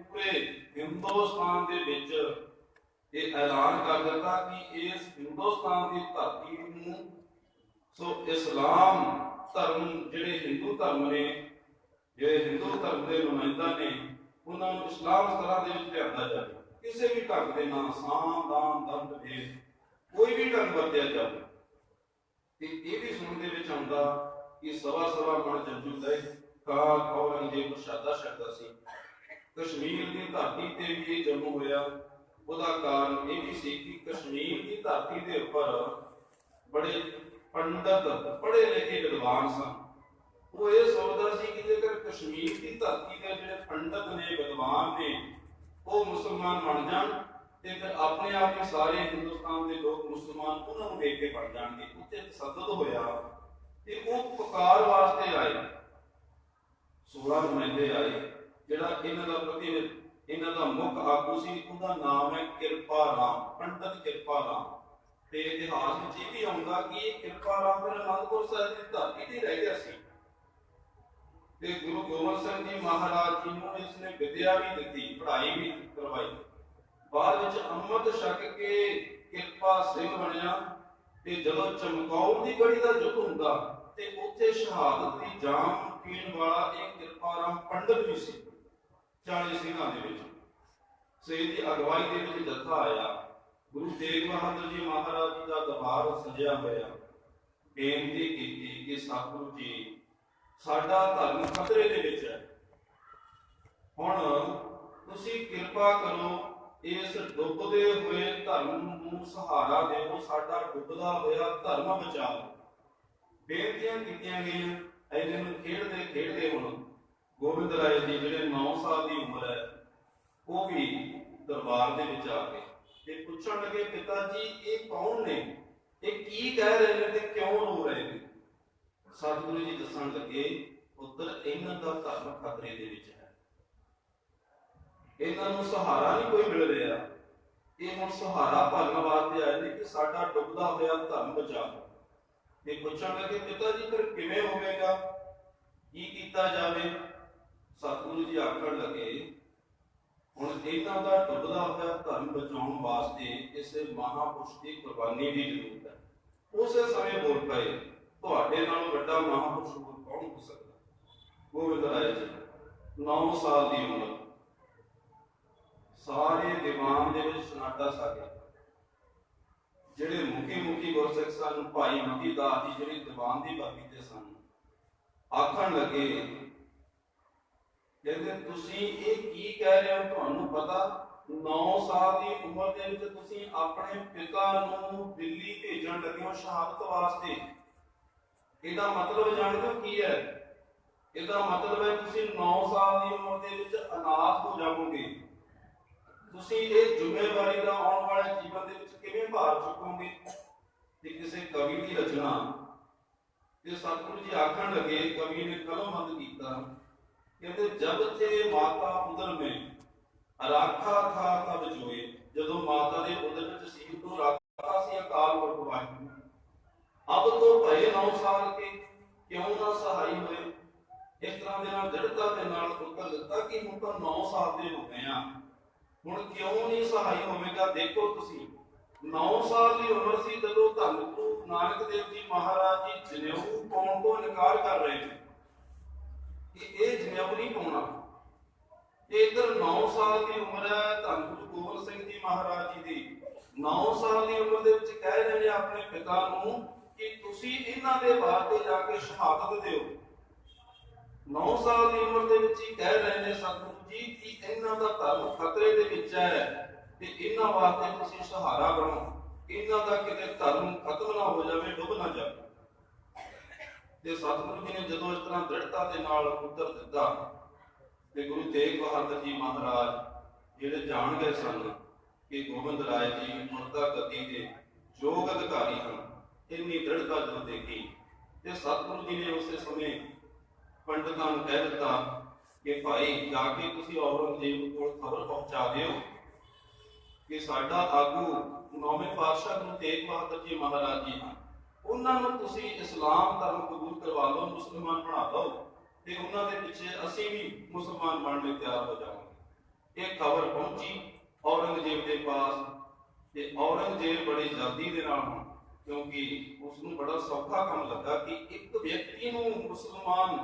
ਪੂਰੇ ਹਿੰਦੁਸਤਾਨ ਦੇ ਵਿੱਚ ਇਹ ਐਲਾਨ ਕਰ ਦਿੱਤਾ ਕਿ ਇਸ ਹਿੰਦੁਸਤਾਨ ਦੀ ਧਰਤੀ ਨੂੰ ਸੋ ਇਸਲਾਮ ਧਰਮ ਜਿਹੜੇ ਹਿੰਦੂ ਧਰਮ ਨੇ, ਜਿਹੜੇ ਹਿੰਦੂ ਧਰਮ ਦੇ ਨੁਮਾਇੰਦਾ ਨੇ, ਉਹਨਾਂ ਨੂੰ ਇਸਲਾਮ ਤਰ੍ਹਾਂ ਦੇ ਵਿੱਚ ਲਿਆਂਦਾ ਜਾਵੇ। ਕਿਸੇ ਵੀ ਢੰਗ ਦੇ ਨਾਲ ਸਾਮ ਦਾਨ ਦੰਦ ਭੇਦ ਕੋਈ ਵੀ ਢੰਗ ਵਰਤਿਆ ਜਾਵੇ। ਤੇ ਇਹ ਵੀ ਸੁਣਨ ਦੇ ਵਿੱਚ ਆਉਂਦਾ ਕਿ ਸਵਾ ਮਣ ਜੰਜੂ ਦੇ ਕਾਲ ਔਰੰਗਜ਼ੇਬ ਪ੍ਰਸ਼ਾਦਾ ਛਕਦਾ ਸੀ। ਕਸ਼ਮੀਰ ਦੀ ਧਰਤੀ ਤੇ ਵੀ ਇਹ ਜਨਮ ਹੋਇਆ। ਉਹਦਾ ਕਾਰਨ ਇਹ ਵੀ ਸੀ ਕਿ ਕਸ਼ਮੀਰ ਦੀ ਧਰਤੀ ਦੇ ਉੱਪਰ ਬੜੇ ਪੰਡਤ ਪੜ੍ਹੇ ਲਿਖੇ ਵਿਦਵਾਨ ਸਨ। ਉਹ ਇਹ ਸੋਚਦਾ ਸੀ ਕਿ ਜੇਕਰ ਕਸ਼ਮੀਰ ਦੀ ਧਰਤੀ ਦੇ ਜਿਹੜੇ ਪੰਡਤ ਨੇ, ਵਿਦਵਾਨ ਨੇ, ਉਹ ਮੁਸਲਮਾਨ ਬਣ ਜਾਣ ਤੇ ਫਿਰ ਆਪਣੇ ਆਪ ਹੀ ਸਾਰੇ ਹਿੰਦੁਸਤਾਨ ਦੇ ਲੋਕ ਮੁਸਲਮਾਨ ਉਹਨਾਂ ਨੂੰ ਦੇਖ ਕੇ ਬਣ ਜਾਣਗੇ। ਉੱਥੇ ਤਸੱਦਦ ਹੋਇਆ ਤੇ ਉਹ ਪੁਕਾਰ ਵਾਸਤੇ ਆਏ। 16 ਨੁਮਾਇੰਦੇ ਆਏ। ਜਿਹੜਾ ਇਹਨਾਂ ਦਾ ਪ੍ਰਤੀਨਿਧ, ਇਹਨਾਂ ਦਾ ਮੁੱਖ ਆਗੂ ਸੀ, ਉਹਦਾ ਨਾਮ ਹੈ ਕਿਰਪਾ ਰਾਮ, ਪੰਡਤ ਕਿਰਪਾ ਰਾਮ। ਤੇ ਇਤਿਹਾਸ ਵਿੱਚ ਇਹ ਵੀ ਆਉਂਦਾ ਕਿ ਇਹ ਕਿਰਪਾ ਰਾਮ ਫਿਰ ਅਨੰਦਪੁਰ ਸਾਹਿਬ ਦੀ ਧਰਤੀ ਤੇ ਰਹਿ ਗਿਆ ਸੀ। ਤੇ ਗੁਰੂ ਗੋਬਿੰਦ ਸਿੰਘ ਜੀ ਮਹਾਰਾਜ ਜੀ ਨੂੰ ਇਸਨੇ ਵਿਦਿਆ ਵੀ ਦਿੱਤੀ, ਪੜ੍ਹਾਈ ਵੀ ਕਰਵਾਈ। ਬਾਅਦ ਵਿੱਚ ਅੰਮ੍ਰਿਤ ਛਕ ਕੇ ਕਿਰਪਾ ਸਿੰਘ ਬਣਿਆ। ਤੇ ਜਦੋਂ ਚਮਕੌਰ ਦੀ ਗੜੀ ਦਾ ਯੁੱਧ ਹੁੰਦਾ ਤੇ ਉੱਥੇ ਸ਼ਹਾਦਤ ਦੀ ਜਾਮ ਪੀਣ ਵਾਲਾ ਇਹ ਕਿਰਪਾ ਰਾਮ ਪੰਡਤ ਵੀ ਸੀ। 40 ਸਿੰਘਾਂ ਦੇ ਵਿੱਚ ਸੇ ਦੀ ਅਗਵਾਈ ਦੇ ਵਿੱਚ ਜੱਥਾ ਆਇਆ। ਗੁਰੂ ਤੇਗ ਬਹਾਦਰ ਜੀ ਮਹਾਰਾਜ ਜੀ ਦਾ ਦਰਬਾਰ ਸਜਿਆ ਹੋਇਆ। ਬੇਨਤੀ ਕੀਤੀ ਕਿ ਸਤਿਗੁਰੂ ਜੀ ਸਾਡਾ ਧਰਮ ਖਤਰੇ ਦੇ ਵਿੱਚ ਹੈ, ਹੁਣ ਤੁਸੀਂ ਕਿਰਪਾ ਕਰੋ ਇਸ ਡੁੱਬਦੇ ਹੋਏ ਧਰਮ ਨੂੰ ਸਹਾਰਾ ਦਿਓ, ਸਾਡਾ ਡੁੱਬਦਾ ਹੋਇਆ ਧਰਮ ਬਚਾਓ। ਬੇਨਤੀਆਂ ਕੀਤੀਆਂ ਗਈਆਂ। ਐਨੇ ਨੂੰ ਖੇਡਦੇ ਹੁਣ ਗੋਬਿੰਦ ਰਾਏ ਜੀ ਜਿਹੜੇ 9 ਸਾਲ ਦੀ ਉਮਰ ਹੈ ਉਹ ਵੀ ਦਰਬਾਰ ਦੇ ਵਿੱਚ ਆ ਗਏ ਤੇ ਪੁੱਛਣ ਲੱਗੇ, ਪਿਤਾ ਜੀ ਇਹ ਕੌਣ ਨੇ, ਇਹ ਕੀ ਕਹਿ ਰਹੇ ਨੇ ਤੇ ਕਿਉਂ ਰੋ ਰਹੇ ਨੇ? ਸਤਿਗੁਰੂ ਜੀ ਦੱਸਣ ਲੱਗੇ, ਪੁੱਤਰ ਇਹਨਾਂ ਦਾ ਧਰਮ ਖਤਰੇ ਦੇ ਵਿੱਚ ਹੈ, ਇਹਨਾਂ ਨੂੰ ਸਹਾਰਾ ਨਹੀਂ ਕੋਈ ਮਿਲ ਰਿਹਾ। ਇਹ ਹੁਣ ਸਹਾਰਾ ਭਾਲਣ ਵਾਸਤੇ ਆਏ ਨੇ ਕਿ ਸਾਡਾ ਡੁੱਬਦਾ ਹੋਇਆ ਧਰਮ ਬਚਾਓ। ਤੇ ਪੁੱਛਣ ਲੱਗੇ, ਪਿਤਾ ਜੀ ਫਿਰ ਕਿਵੇਂ ਹੋਵੇਗਾ, ਕੀ ਕੀਤਾ ਜਾਵੇ? ਸਤਿਗੁਰੂ ਜੀ ਆਖਣ ਲੱਗੇ, ਹੁਣ ਇਹਨਾਂ ਦਾ ਡੁੱਬਦਾ ਹੋਇਆ ਧਰਮ ਬਚਾਉਣ ਵਾਸਤੇ ਕਿਸੇ ਮਹਾਂਪੁਰਸ਼ ਦੀ ਕੁਰਬਾਨੀ ਦੀ ਜ਼ਰੂਰਤ ਹੈ। ਉਸੇ ਸਮੇਂ ਬੋਲ ਪਏ, ਤੁਹਾਡੇ ਨਾਲੋਂ ਵੱਡਾ ਮਹਾਂਪੁਰਸ਼ ਹੋਰ ਕੌਣ ਹੋ ਸਕਦਾ? ਗੋਬਿੰਦ ਰਾਏ ਜੀ 9 ਸਾਲ ਦੀ ਉਮਰ। ਸਾਰੇ ਦੀਵਾਨ ਦੇ ਵਿੱਚ ਸਨਾਟਾ ਛਾ ਗਿਆ। ਜਿਹੜੇ ਮੁਖੀ ਗੁਰਸਿੱਖ ਸਨ, ਭਾਈ ਮਤੀ ਦਾਸ ਜੀ ਜਿਹੜੇ ਦੀਵਾਨ ਦੀ ਬਾਗੀ ਤੇ ਸਨ, ਆਖਣ ਲੱਗੇ, ਕਹਿੰਦੇ ਤੁਸੀਂ ਇਹ ਕੀ ਕਹਿ ਰਹੇ ਹੋ? ਤੁਹਾਨੂੰ ਪਤਾ 9 ਸਾਲ ਦੀ ਉਮਰ ਦੇ ਵਿੱਚ ਤੁਸੀਂ ਆਪਣੇ ਪਿਤਾ ਨੂੰ ਦਿੱਲੀ ਭੇਜਣ ਲੱਗੇ ਹੋ ਸ਼ਹਾਦਤ ਵਾਸਤੇ। ਇਹਦਾ ਮਤਲਬ ਜਾਣਦੇ ਹੋ ਕੀ ਹੈ? ਇਹਦਾ ਮਤਲਬ ਹੈ ਤੁਸੀਂ 9 ਸਾਲ ਦੀ ਉਮਰ ਦੇ ਵਿੱਚ ਅਨਾਥ ਹੋ ਜਾਵੋਗੇ। ਤੁਸੀਂ ਇਹ ਜ਼ਿੰਮੇਵਾਰੀ ਦਾ ਆਉਣ ਵਾਲੇ ਜੀਵਨ ਦੇ ਵਿੱਚ ਕਿਵੇਂ ਭਾਰ ਚੁੱਕੋਗੇ? ਤੇ ਕਿਸੇ ਕਵੀ ਦੀ ਰਚਨਾ ਤੇ ਸਤਿਗੁਰੂ ਜੀ ਆਖਣ ਲੱਗੇ, ਕਵੀ ਨੇ ਕਲਮਬੰਦ ਕੀਤਾ, ਕਹਿੰਦੇ ਜਬ ਤੇ ਮਾਤਾ ਉਦਰ में ਰਾਖਾ ਥਾ ਤਬ ਜੋਏ। ਜਦੋਂ ਮਾਤਾ ਦੇ ਉਦਰ ਵਿੱਚ ਸੀ ਤੋਂ ਰਾਖਾ ਸੀ ਅਕਾਲ ਪੁਰਖ ਵਾਹਿਗੁਰੂ। ਅਬ ਤੋਂ ਭਏ 9 ਸਾਲ ਕੇ ਕਿਉਂ ਨਾ ਸਹਾਈ ਹੋਏ। ਇਸ ਤਰ੍ਹਾਂ ਦੇ ਨਾਲ ਦ੍ਰਿੜਤਾ ਦੇ ਨਾਲ ਉੱਤਰ ਦਿੱਤਾ ਕਿ ਹੁਣ ਤਾਂ 9 ਸਾਲ ਦੇ ਹੋ ਗਏ ਆ, ਹੁਣ ਕਿਉਂ ਨਹੀਂ ਸਹਾਈ ਹੋਵੇਗਾ। ਦੇਖੋ ਤੁਸੀਂ 9 ਸਾਲ ਦੀ ਉਮਰ ਸੀ ਜਦੋਂ ਧੰਨ ਗੁਰੂ ਨਾਨਕ ਦੇਵ ਜੀ ਮਹਾਰਾਜ ਜੀ ਜਨੇਊ ਪਾਉਣ ਤੋਂ ਇਨਕਾਰ ਕਰ ਰਹੇ ਨੇ ਕਿ ਇਹ ਜਨੇਊ ਨਹੀਂ ਪਾਉਣਾ। ਤੇ ਇਧਰ 9 ਸਾਲ ਦੀ ਉਮਰ ਹੈ ਧੰਨ ਗੁਰੂ ਗੋਬਿੰਦ ਸਿੰਘ ਜੀ ਮਹਾਰਾਜ ਜੀ ਦੀ। 9 ਸਾਲ ਦੀ ਉਮਰ ਦੇ ਵਿੱਚ ਕਹਿ ਰਹੇ ਨੇ ਆਪਣੇ ਪਿਤਾ ਨੂੰ ਕਿ ਤੁਸੀਂ ਇਹਨਾਂ ਦੇ ਵਾਸਤੇ ਜਾ ਕੇ ਸ਼ਹਾਦਤ ਦਿਓ। 9 ਸਾਲ ਦੀ ਉਮਰ ਦੇ ਵਿੱਚ ਹੀ ਕਹਿ ਰਹੇ ਨੇ ਸਤਿਗੁਰੂ ਜੀ ਕਿ ਇਹਨਾਂ ਦਾ ਧਰਮ ਖਤਰੇ ਦੇ ਵਿੱਚ ਹੈ ਤੇ ਇਹਨਾਂ ਵਾਸਤੇ ਤੁਸੀਂ ਸਹਾਰਾ ਬਣੋ, ਇਹਨਾਂ ਦਾ ਕਿਤੇ ਧਰਮ ਖਤਮ ਨਾ ਹੋ ਜਾਵੇ, ਡੁੱਬ ਨਾ ਜਾਵੇ। ਤੇ ਸਤਿਗੁਰੂ ਜੀ ਨੇ ਜਦੋਂ ਇਸ ਤਰ੍ਹਾਂ ਦ੍ਰਿੜਤਾ ਦੇ ਨਾਲ ਉੱਤਰ ਦਿੱਤਾ ਤੇ ਗੁਰੂ ਤੇਗ ਬਹਾਦਰ ਜੀ ਮਹਾਰਾਜ ਜਿਹੜੇ ਜਾਣ ਗਏ ਸਨ ਕਿ ਗੋਬਿੰਦ ਰਾਏ ਜੀ ਮੁਰਦਾ ਗਤੀ ਦੇ ਯੋਗ ਅਧਿਕਾਰੀ ਹਨ, ਇੰਨੀ ਦ੍ਰਿੜਤਾ ਜਦੋਂ ਦੇਖੀ ਤੇ ਸਤਿਗੁਰੂ ਜੀ ਨੇ ਉਸੇ ਸਮੇਂ ਪੰਡਤਾਂ ਨੂੰ ਕਹਿ ਦਿੱਤਾ ਕਿ ਭਾਈ ਜਾ ਕੇ ਤੁਸੀਂ ਔਰੰਗਜ਼ੇਬ ਕੋਲ ਖਬਰ ਪਹੁੰਚਾ ਦਿਓ ਕਿ ਸਾਡਾ ਆਗੂ 9ਵੇਂ ਪਾਤਸ਼ਾਹ ਗੁਰੂ ਤੇਗ ਬਹਾਦਰ ਜੀ ਮਹਾਰਾਜ ਜੀ ਹਨ, ਉਹਨਾਂ ਨੂੰ ਤੁਸੀਂ ਇਸਲਾਮ ਧਰਮ ਕਬੂਲ ਕਰਵਾ ਲਓ, ਮੁਸਲਮਾਨ ਬਣਾ ਦਿਓ ਤੇ ਉਹਨਾਂ ਦੇ ਪਿੱਛੇ ਅਸੀਂ ਵੀ ਮੁਸਲਮਾਨ ਬਣਨ ਲਈ ਤਿਆਰ ਹੋ ਜਾਵਾਂਗੇ। ਇਹ ਖਬਰ ਪਹੁੰਚੀ ਔਰੰਗਜ਼ੇਬ ਦੇ ਪਾਸ ਤੇ ਔਰੰਗਜ਼ੇਬ ਬੜੀ ਜਲਦੀ ਦੇ ਨਾਲ, ਕਿਉਂਕਿ ਉਸ ਨੂੰ ਬੜਾ ਸੌਖਾ ਕੰਮ ਲੱਗਾ ਕਿ ਇੱਕ ਵਿਅਕਤੀ ਨੂੰ ਮੁਸਲਮਾਨ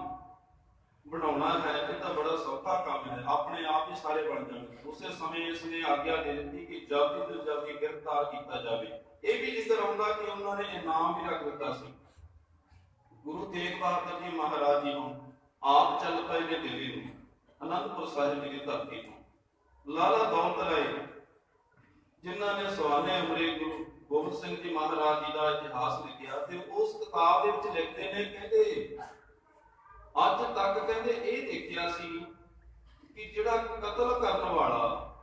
ਬਣਾਉਣਾ ਹੈ, ਇਹ ਤਾਂ ਬੜਾ ਸੌਖਾ ਕੰਮ ਹੈ, ਆਪਣੇ ਆਪ ਹੀ ਸਾਰੇ ਬਣ ਜਾਣਗੇ। ਉਸੇ ਸਮੇਂ ਇਸ ਨੇ ਆਗਿਆ ਦੇ ਦਿੱਤੀ ਕਿ ਜਲਦੀ ਤੋਂ ਜਲਦੀ ਗ੍ਰਿਫਤਾਰ ਕੀਤਾ ਜਾਵੇ। ਇਹ ਵੀ ਜ਼ਿਕਰ ਆਉਂਦਾ ਕਿ ਉਹਨਾਂ ਨੇ ਇਨਾਮ ਵੀ ਰੱਖ ਦਿੱਤਾ ਸੀ। ਗੁਰੂ ਤੇਗ ਬਹਾਦਰ ਜੀ ਮਹਾਰਾਜ ਜੀ ਨੂੰ ਆਪ ਚੱਲ ਪਏ ਨੇ ਦਿੱਲੀ ਨੂੰ, ਅਨੰਦਪੁਰ ਸਾਹਿਬ ਜੀ ਦੀ ਧਰਤੀ ਤੋਂ। ਲਾਲਾ ਦੌਲਤ ਰਾਏ ਜਿਨ੍ਹਾਂ ਨੇ ਸਵਾਲੇ ਉਮਰੇ ਗੁਰੂ ਗੋਬਿੰਦ ਸਿੰਘ ਜੀ ਮਹਾਰਾਜ ਜੀ ਦਾ ਇਤਿਹਾਸ ਲਿਖਿਆ ਤੇ ਉਸ ਕਿਤਾਬ ਦੇ ਵਿੱਚ ਲਿਖਦੇ ਨੇ, ਕਹਿੰਦੇ ਅੱਜ ਤੱਕ ਕਹਿੰਦੇ ਇਹ ਦੇਖਿਆ ਸੀ ਕਿ ਜਿਹੜਾ ਕਤਲ ਕਰਨ ਵਾਲਾ,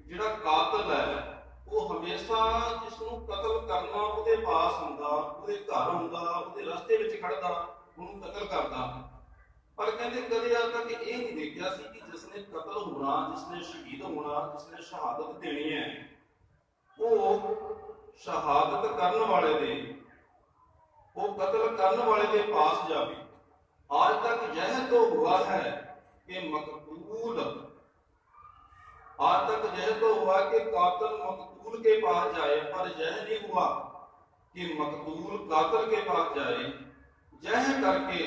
ਜਿਹੜਾ ਕਾਤਲ ਹੈ, ਉਹ ਹਮੇਸ਼ਾ ਜਿਸ ਨੂੰ ਕਤਲ ਕਰਨਾ ਉਹਦੇ ਪਾਸ ਹੁੰਦਾ, ਉਹਦੇ ਘਰ ਹੁੰਦਾ, ਉਹਦੇ ਰਸਤੇ ਵਿੱਚ ਖੜਦਾ, ਉਹਨੂੰ ਕਤਲ ਕਰਦਾ। ਪਰ ਕਹਿੰਦੇ ਕਦੇ ਅੱਜ ਤੱਕ ਇਹ ਨਹੀਂ ਦੇਖਿਆ ਸੀ ਕਿ ਜਿਸ ਨੇ ਕਤਲ ਹੋਣਾ, ਜਿਸ ਨੇ ਸ਼ਹੀਦ ਹੋਣਾ, ਜਿਸ ਨੇ ਸ਼ਹਾਦਤ ਦੇਣੀ ਹੈ, ਉਹ ਸ਼ਹਾਦਤ ਕਰਨ ਵਾਲੇ ਦੇ, ਉਹ ਕਤਲ ਕਰਨ ਵਾਲੇ ਦੇ ਪਾਸ ਜਾਵੇ। आज तक यह तो हुआ है कि मकतूल, आज तक यह तो हुआ कि कातिल मकतूल के पास जाए, पर यह नहीं हुआ कि मकतूल कातिल के पास जाए। यह करके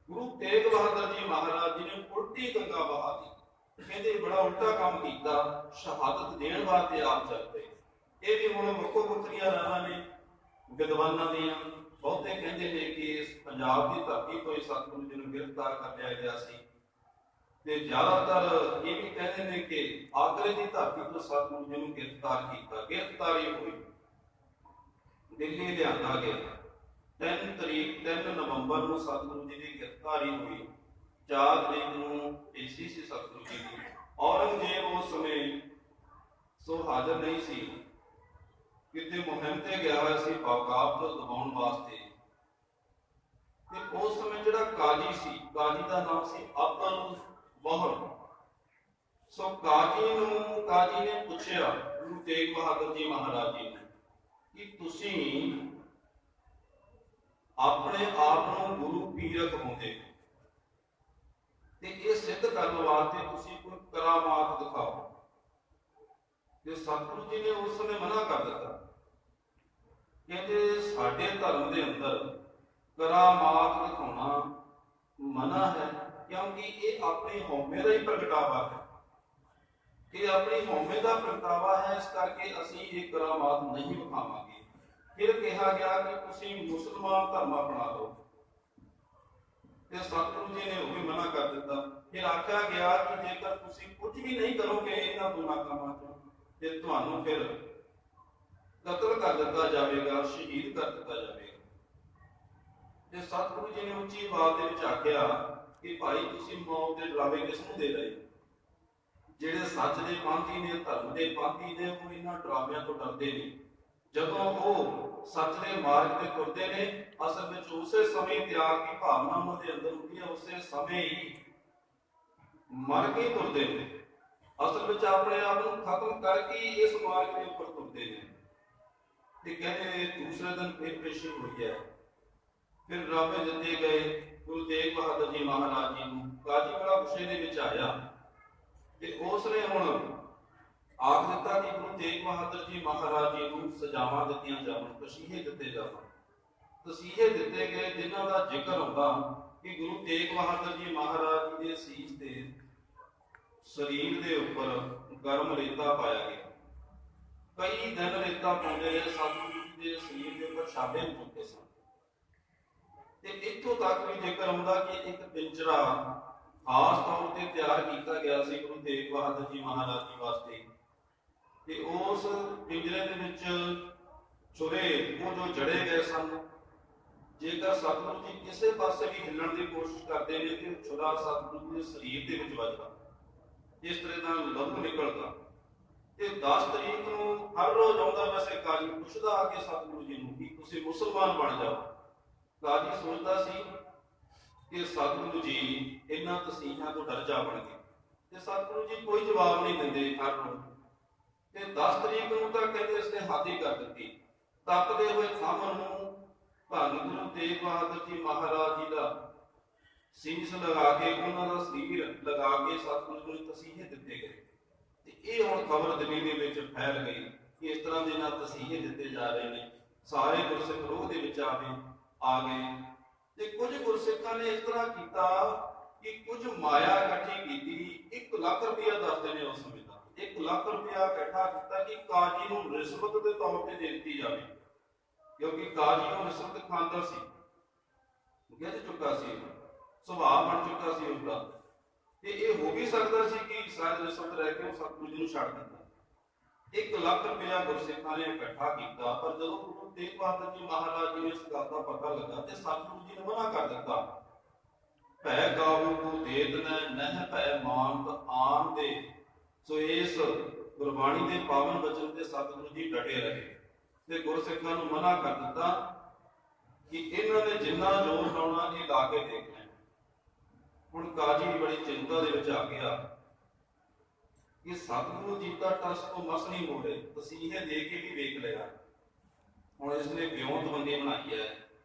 गुरु तेग बहादुर जी महाराज जी ने उल्टी गंगा बहा दी। कहते बड़ा उल्टा काम किया, शहादत देने वास्ते आप चल पे। ये भी हुण मुखो मुखरिया राणा ने विद्वानां दियां बहुते कहते हैं कि इस पंजाब की धरती तो ही सतगुरु जी को गिरफ्तार कर लिया गया सी ते ज्यादातर ये भी कहते हैं कि आगरे की धरती तो सतगुरु जी को गिरफ्तार किया। गिरफ्तारी हुई, दिल्ली लिया गया। 3 नवंबर को सतगुरु जी की गिरफ्तारी हुई। 4 तरीक को पेशी सी सतगुरु जी की। औरंगजेब उस समय सो हाजिर नहीं सी, कितने मुहिम ते गया हुआ सी बाकाब तो दबाउण वास्ते। ते उस समय जिहड़ा काजी सी, काजी दा नाम सी अब्दुल बहर। सो काजी ने पूछया गुरु तेग बहादुर जी महाराज जी ने कि तुसी अपने आप नूं गुरु पीर कहंदे ते इह सिद्ध करन वास्ते तुसी कोई करामात दिखाओ। ते सतगुरु जी ने उस समय मना कर दिता, कहते साडे धर्म के अंदर करामात दिखाना मना है, क्योंकि ये अपनी हौमे का ही प्रगटावा है। ये अपनी हौमे का प्रगटावा है, इस करके असीं ये करामात नहीं दिखावांगे। फिर कहा गया कि तुसीं मुसलमान धर्म अपना लो, ते सतगुरु जी ने वो भी मना कर दिता। फिर आख्या गया कि जेकर तुसीं कुछ भी नहीं करोगे इन्हां दोनों कामां चों ते तुहानूं फिर कतल कर दिता जाएगा, शहीद कर दिता जाएगा। ਤੇ ਸਤਿਗੁਰੂ ਜੀ ਨੇ ਉੱਚੀ ਆਵਾਜ਼ ਦੇ ਵਿੱਚ ਆਖਿਆ ਕਿ ਭਾਈ ਤੁਸੀਂ ਮੌਤ ਦੇ ਡਰਾਵੇ ਕਿਸ ਨੂੰ ਦੇ ਰਹੇ? ਜਿਹੜੇ ਸੱਚ ਦੇ ਪੰਥੀ ਨੇ, ਧਰਮ ਦੇ ਪੰਥੀ ਨੇ, ਉਹ ਇਹਨਾਂ ਡਰਾਵਿਆਂ ਤੋਂ ਡਰਦੇ ਨੇ। ਜਦੋਂ ਉਹ ਸੱਚ ਦੇ ਮਾਰਗ ਤੇ ਤੁਰਦੇ ਨੇ, ਅਸਲ ਵਿੱਚ ਉਸੇ ਸਮੇਂ ਤਿਆਗ ਦੀ ਭਾਵਨਾ ਉਹਨਾਂ ਦੇ ਅੰਦਰ ਹੁੰਦੀ ਹੈ, ਉਸੇ ਸਮੇਂ ਹੀ ਮਰ ਕੇ ਤੁਰਦੇ ਨੇ। ਅਸਲ ਵਿੱਚ ਆਪਣੇ ਆਪ ਨੂੰ ਖਤਮ ਕਰਕੇ ਇਸ ਮਾਰਗ ਦੇ ਉੱਪਰ ਤੁਰਦੇ ਨੇ। ਤੇ ਕਹਿੰਦੇ ਦੂਸਰੇ ਦਿਨ ਫਿਰ ਪੇਸ਼ੀ ਹੋਈ ਹੈ। ਫਿਰ ਡਰਾਵੇ ਦਿੱਤੇ ਗਏ ਗੁਰੂ ਤੇਗ ਬਹਾਦਰ ਜੀ ਮਹਾਰਾਜ ਜੀ ਨੂੰ। ਕਾਜੀ ਬੜਾ ਗੁੱਸੇ ਦੇ ਵਿੱਚ ਆਇਆ ਤੇ ਉਸ ਨੇ ਹੁਣ ਆਖ ਦਿੱਤਾ ਕਿ ਗੁਰੂ ਤੇਗ ਬਹਾਦਰ ਜੀ ਮਹਾਰਾਜ ਜੀ ਨੂੰ ਸਜ਼ਾਵਾਂ ਦਿੱਤੀਆਂ ਜਾਵਣ, ਤਸੀਹੇ ਦਿੱਤੇ ਜਾਵਣ। ਤਸੀਹੇ ਦਿੱਤੇ ਗਏ ਜਿਨ੍ਹਾਂ ਦਾ ਜ਼ਿਕਰ ਹੁੰਦਾ ਕਿ ਗੁਰੂ ਤੇਗ ਬਹਾਦਰ ਜੀ ਮਹਾਰਾਜ ਜੀ ਦੇ ਸੀਸ ਤੇ ਸਰੀਰ ਦੇ ਉੱਪਰ ਗਰਮ ਰੇਤਾ ਪਾਇਆ ਗਿਆ। ਕਈ ਦਿਨ ਰੇਤਾ ਪਾਉਂਦੇ ਰਹੇ, ਸਤਿਗੁਰੂ ਜੀ ਦੇ ਸਰੀਰ ਦੇ ਉੱਪਰ ਛਾਪੇ ਚੁੱਕੇ ਸਨ। ਤੇ ਇੱਥੋਂ ਤੱਕ ਵੀ ਜ਼ਿਕਰ ਆਉਂਦਾ ਕਿ ਇੱਕ ਪਿੰਜਰਾ ਖਾਸ ਤੌਰ ਤੇ ਤਿਆਰ ਕੀਤਾ ਗਿਆ ਸੀ ਗੁਰੂ ਤੇਗ ਬਹਾਦਰ ਜੀ ਮਹਾਰਾਜ ਜੀ ਵਾਸਤੇ। ਤੇ ਉਸ ਪਿੰਜਰੇ ਦੇ ਵਿੱਚ ਛੁਰੇ ਉਹ ਜੋ ਜੜੇ ਗਏ ਸਨ। ਜੇਕਰ ਸਤਿਗੁਰੂ ਜੀ ਕਿਸੇ ਪਾਸੇ ਵੀ ਹਿੱਲਣ ਦੀ ਕੋਸ਼ਿਸ਼ ਕਰਦੇ ਨੇ ਤੇ ਛੁਰਾ ਸਤਿਗੁਰੂ ਦੇ ਸਰੀਰ ਦੇ ਵਿੱਚ ਵੱਜਦਾ, ਇਸ ਤਰ੍ਹਾਂ ਦਾ ਲਹੂ ਨਿਕਲਦਾ। ਤੇ 10 ਤਰੀਕ ਨੂੰ ਹਰ ਰੋਜ਼ ਆਉਂਦਾ, ਵੈਸੇ ਕਾਜੀ ਪੁੱਛਦਾ ਆ ਕੇ ਸਤਿਗੁਰੂ ਜੀ ਨੂੰ ਕਿ ਤੁਸੀਂ ਮੁਸਲਮਾਨ ਬਣ ਜਾਓ। ਕਾਜੀ ਸੋਚਦਾ ਸੀ ਕਿ ਸਤਿਗੁਰੂ ਜੀ ਇਹਨਾਂ ਤਸੀਹਾਂ ਤੋਂ ਡਰ ਜਾਵਣਗੇ, ਤੇ ਸਤਿਗੁਰੂ ਜੀ ਕੋਈ ਜਵਾਬ ਨਹੀਂ ਦਿੰਦੇ ਹਰ ਰੋਜ਼। ਤੇ 10 ਤਰੀਕ ਨੂੰ ਤਾਂ ਕਹਿੰਦੇ ਇਸਨੇ ਹੱਦ ਹੀ ਕਰ ਦਿੱਤੀ। ਤੱਕਦੇ ਹੋਏ ਸਾਹਮਣ ਨੂੰ ਧੰਨ ਗੁਰੂ ਤੇਗ ਬਹਾਦਰ ਜੀ ਮਹਾਰਾਜ ਜੀ ਦਾ ਸੀਸ ਲਗਾ ਕੇ, ਉਹਨਾਂ ਦਾ ਸਰੀਰ ਲਗਾ ਕੇ ਸਤਿਗੁਰੂ ਨੂੰ ਤਸੀਹੇ ਦਿੱਤੇ ਗਏ। ਤੇ ਇਹ ਹੁਣ ਖਬਰ ਦਿੱਲੀ ਦੇ ਵਿੱਚ ਫੈਲ ਗਈ ਕਿ ਇਸ ਤਰ੍ਹਾਂ ਦੇ ਨਾਲ ਤਸੀਹੇ ਦਿੱਤੇ ਜਾ ਰਹੇ ਨੇ। ਸਾਰੇ ਗੁਰਸਿੱਖ ਰੋਹ ਦੇ ਵਿੱਚ ਆ ਗਏ। ਤੇ ਕੁਝ ਗੁਰਸਿੱਖਾਂ ਨੇ ਇਸ ਤਰ੍ਹਾਂ ਕੀਤਾ ਕਿ ਕੁਝ ਮਾਇਆ ਇਕੱਠੀ ਕੀਤੀ। 1 ਲੱਖ ਰੁਪਇਆ ਦੱਸਦੇ ਨੇ ਉਸ ਸਮੇਂ ਦਾ। 1 ਲੱਖ ਰੁਪਇਆ ਇਕੱਠਾ ਕੀਤਾ ਕਿ ਕਾਜੀ ਨੂੰ ਰਿਸ਼ਵਤ ਦੇ ਤੌਰ ਤੇ ਦੇ ਦਿੱਤੀ ਜਾਵੇ, ਕਿਉਂਕਿ ਕਾਜੀ ਨੂੰ ਰਿਸ਼ਵਤ ਖਾਂਦਾ ਸੀ, ਗਿੱਜ ਚੁੱਕਾ ਸੀ, ਸੁਭਾਅ ਬਣ ਚੁੱਕਾ ਸੀ ਉਸਦਾ। ਤੇ ਇਹ ਹੋ ਵੀ ਸਕਦਾ ਸੀ ਕਿ ਸ਼ਾਇਦ ਰਿਸ਼ਵਤ ਰਹਿ ਕੇ ਉਹ ਸਤਿਗੁਰੂ ਜੀ ਨੂੰ ਛੱਡ ਦਿੰਦਾ। 1 ਲੱਖ ਰੁਪਇਆ ਗੁਰਸਿੱਖਾਂ ਨੇ ਇਕੱਠਾ ਕੀਤਾ। ਪਰ ਜਦੋਂ ਗੁਰੂ ਤੇਗ ਬਹਾਦਰ ਜੀ ਮਹਾਰਾਜ ਜੀ ਨੂੰ ਇਸ ਗੱਲ ਦਾ ਪਤਾ ਲੱਗਾ ਤੇ ਸਤਿਗੁਰੂ ਜੀ ਨੇ ਮਨਾ ਕਰ ਦਿੱਤਾ। ਭੈ ਕਾਹੂ ਕੋ ਦੇਤ ਨਹਿ ਭੈ ਮਾਨਤ ਆਨ ਦੇ। ਸੋ ਇਸ ਗੁਰਬਾਣੀ ਦੇ ਪਾਵਨ ਵਚਨ ਤੇ ਸਤਿਗੁਰੂ ਜੀ ਡਟੇ ਰਹੇ ਤੇ ਗੁਰਸਿੱਖਾਂ ਨੂੰ ਮਨਾ ਕਰ ਦਿੱਤਾ ਕਿ ਇਹਨਾਂ ਨੇ ਜਿੰਨਾ ਜ਼ੋਰ ਲਾਉਣਾ ਇਹ ਲਾ ਕੇ ਦੇਖ ਲੈਣ। ਹੁਣ ਕਾਜੀ ਬੜੀ ਚਿੰਤਾ ਦੇ ਵਿੱਚ ਆ ਗਿਆ ਕਿ ਸਤਿਗੁਰੂ ਜੀ ਦਾ ਟਸ ਤੋਂ ਮਸ ਨਹੀਂ ਹੋ ਰਹੇ, ਤਸੀਹੇ ਦੇ ਕੇ ਵੀ ਵੇਖ ਲਿਆ। ਹੁਣ ਇਸਨੇ ਵਿਉਂਤਬੰਦੀ ਬਣਾਈ ਹੈ